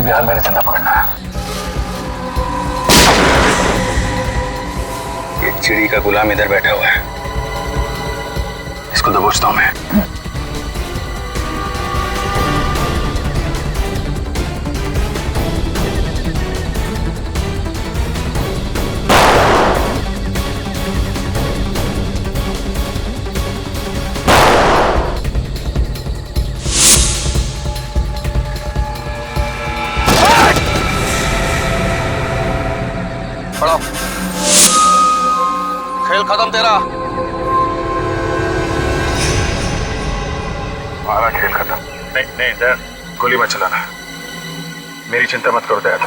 भी हाल मेरे से ना पकड़ना। एक चिड़ी का गुलाम इधर बैठा हुआ है, इसको दबोचता हूं मैं। पढ़ो, खेल खत्म तेरा। हमारा खेल खत्म। नहीं दयाल, गोली मत चलाना। मेरी चिंता मत करो दयाल।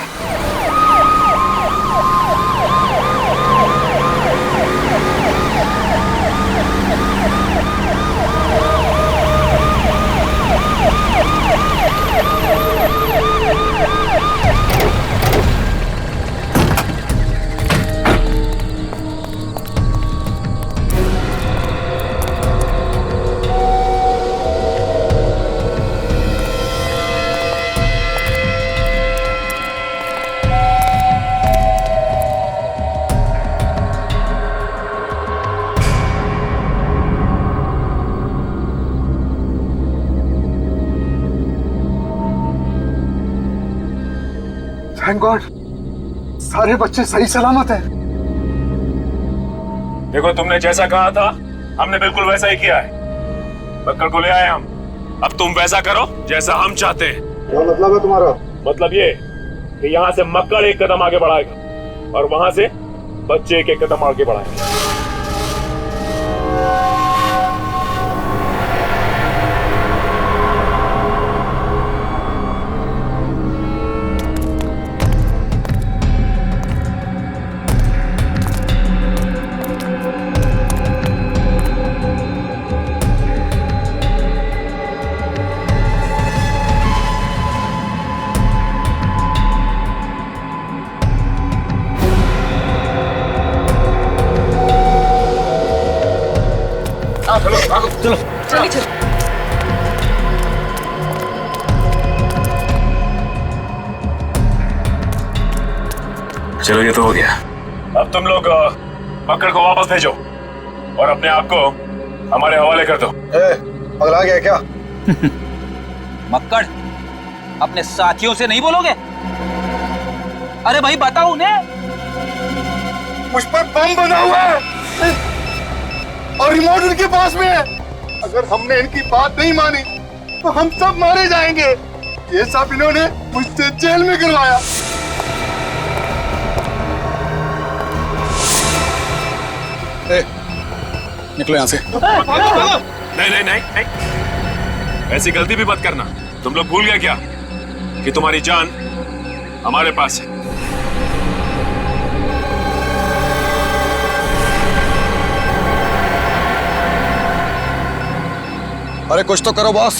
थैंक गॉड, सारे बच्चे सही सलामत हैं। देखो, तुमने जैसा कहा था हमने बिल्कुल वैसा ही किया है। मक्कड़ को ले आए हम। अब तुम वैसा करो जैसा हम चाहते हैं। क्या मतलब है तुम्हारा? मतलब ये कि यहाँ से मक्कड़ एक कदम आगे बढ़ाएगा और वहां से बच्चे एक कदम आगे बढ़ाएंगे। चलो चलो, ये तो हो गया। अब तुम लोग मक्कड़ को वापस भेजो और अपने आप को हमारे हवाले कर दो। पगला गया क्या? मक्कड़, अपने साथियों से नहीं बोलोगे? अरे भाई बताओ उन्हें। मुझ पर बम बना हुआ है और रिमोट उनके पास में है। अगर हमने इनकी बात नहीं मानी तो हम सब मारे जाएंगे। ये सब इन्होंने मुझसे जेल में करवाया। निकलो यहाँ से। नहीं, ऐसी गलती भी मत करना। तुम लोग भूल गए क्या कि तुम्हारी जान हमारे पास है। अरे कुछ तो करो बॉस।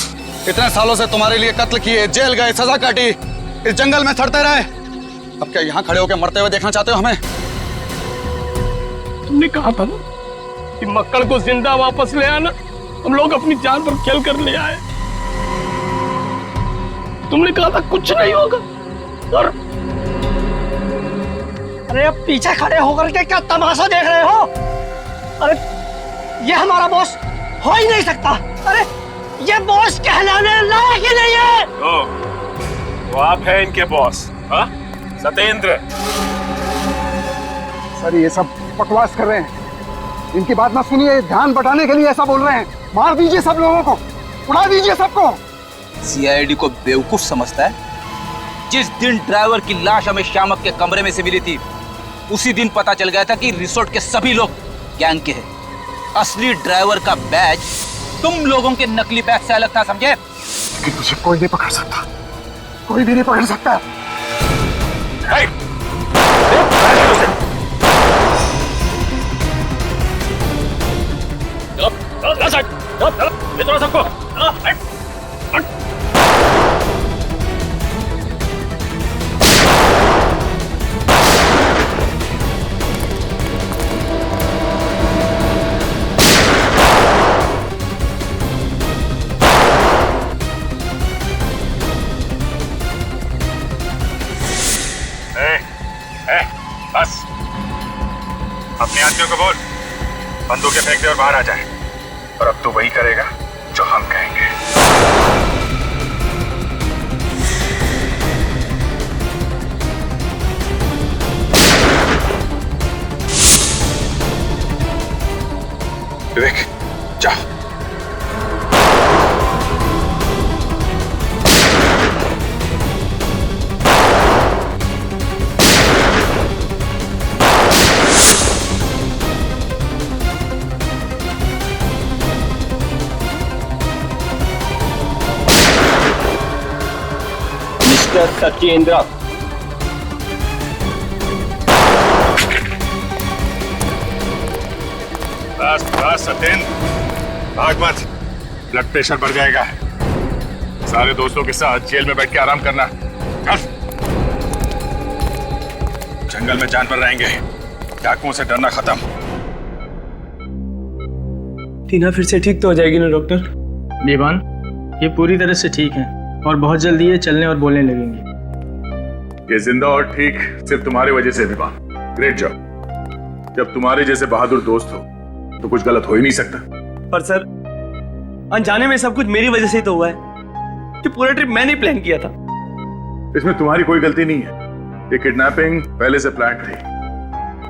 इतने सालों से तुम्हारे लिए कत्ल किए, जेल गए, सजा काटी, इस जंगल में सड़ते रहे। अब क्या यहाँ खड़े होकर मरते हुए देखना चाहते हो हमें? तुमने कहा था ना कि मक्कड़ को जिंदा वापस ले आना। हम लोग अपनी जान पर खेल कर ले आए। तुमने कहा था कुछ नहीं होगा और अरे अब पीछे खड़े होकर के क्या तमाशा देख रहे हो? अरे ये हमारा बॉस हो ही नहीं सकता। अरे ये बॉस कहलाने लायक ही नहीं है। वो आप हैं इनके बॉस? हाँ, सत्येंद्र। सर ये सब बकवास कर रहे हैं। इनकी बात ना सुनिए, ध्यान बटाने के लिए ऐसा बोल रहे हैं। मार दीजिए सब लोगों को, उड़ा दीजिए सबको। सीआईडी को बेवकूफ समझता है। जिस दिन ड्राइवर की लाश हमें श्यामक के कमरे में से मिली थी, उसी दिन पता चल गया था कि रिसोर्ट के सभी लोग गैंग के हैं। असली ड्राइवर का बैज तुम लोगों के नकली बैज से अलग था, समझे? लेकिन मुझे कोई नहीं पकड़ सकता, कोई भी नहीं पकड़ सकता। चलो सबको। बाकियों को बोल बंदूकें फेंक दे और बाहर आ जाए। और अब तू वही करेगा जो हम कहेंगे। विवेक जा। मिस्टर सत्येंद्र, बस बस सत्येंद्र, भाग मत, ब्लड प्रेशर बढ़ जाएगा। सारे दोस्तों के साथ जेल में बैठ के आराम करना। चल। जंगल में जानवर रहेंगे, डाकुओं से डरना खत्म। टीना फिर से ठीक तो हो जाएगी ना डॉक्टर? बेबान, ये पूरी तरह से ठीक है और बहुत जल्दी ये चलने और बोलने लगेंगी। ये जिंदा और ठीक सिर्फ तुम्हारी वजह से बेबान। Great job. जब तुम्हारे जैसे बहादुर दोस्त हो तो कुछ गलत हो ही नहीं सकता। पर सर, अनजाने में सब कुछ मेरी वजह से ही तो हुआ है। कि पूरा ट्रिप मैंने प्लान किया था। इसमें तुम्हारी कोई गलती नहीं है। ये किडनैपिंग पहले से प्लान थी।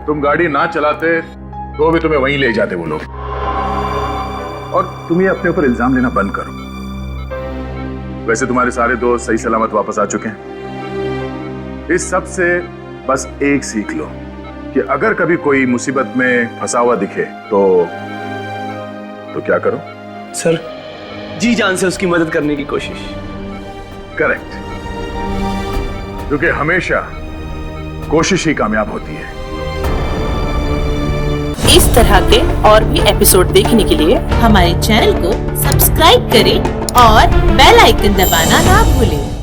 तुम गाड़ी ना चलाते तो भी तुम्हें वहीं ले जाते वो लोग। और तुम ये अपने ऊपर इल्जाम लेना बंद करो। वैसे तुम्हारे सारे दोस्त सही सलामत वापस आ चुके हैं। इस सब से बस एक सीख लो कि अगर कभी कोई मुसीबत में फंसा हुआ दिखे तो क्या करो? सर, जी जान से उसकी मदद करने की कोशिश। करेक्ट, क्योंकि हमेशा कोशिश ही कामयाब होती है। इस तरह के और भी एपिसोड देखने के लिए हमारे चैनल को सब्सक्राइब करें और बेल आइकन दबाना ना भूलें।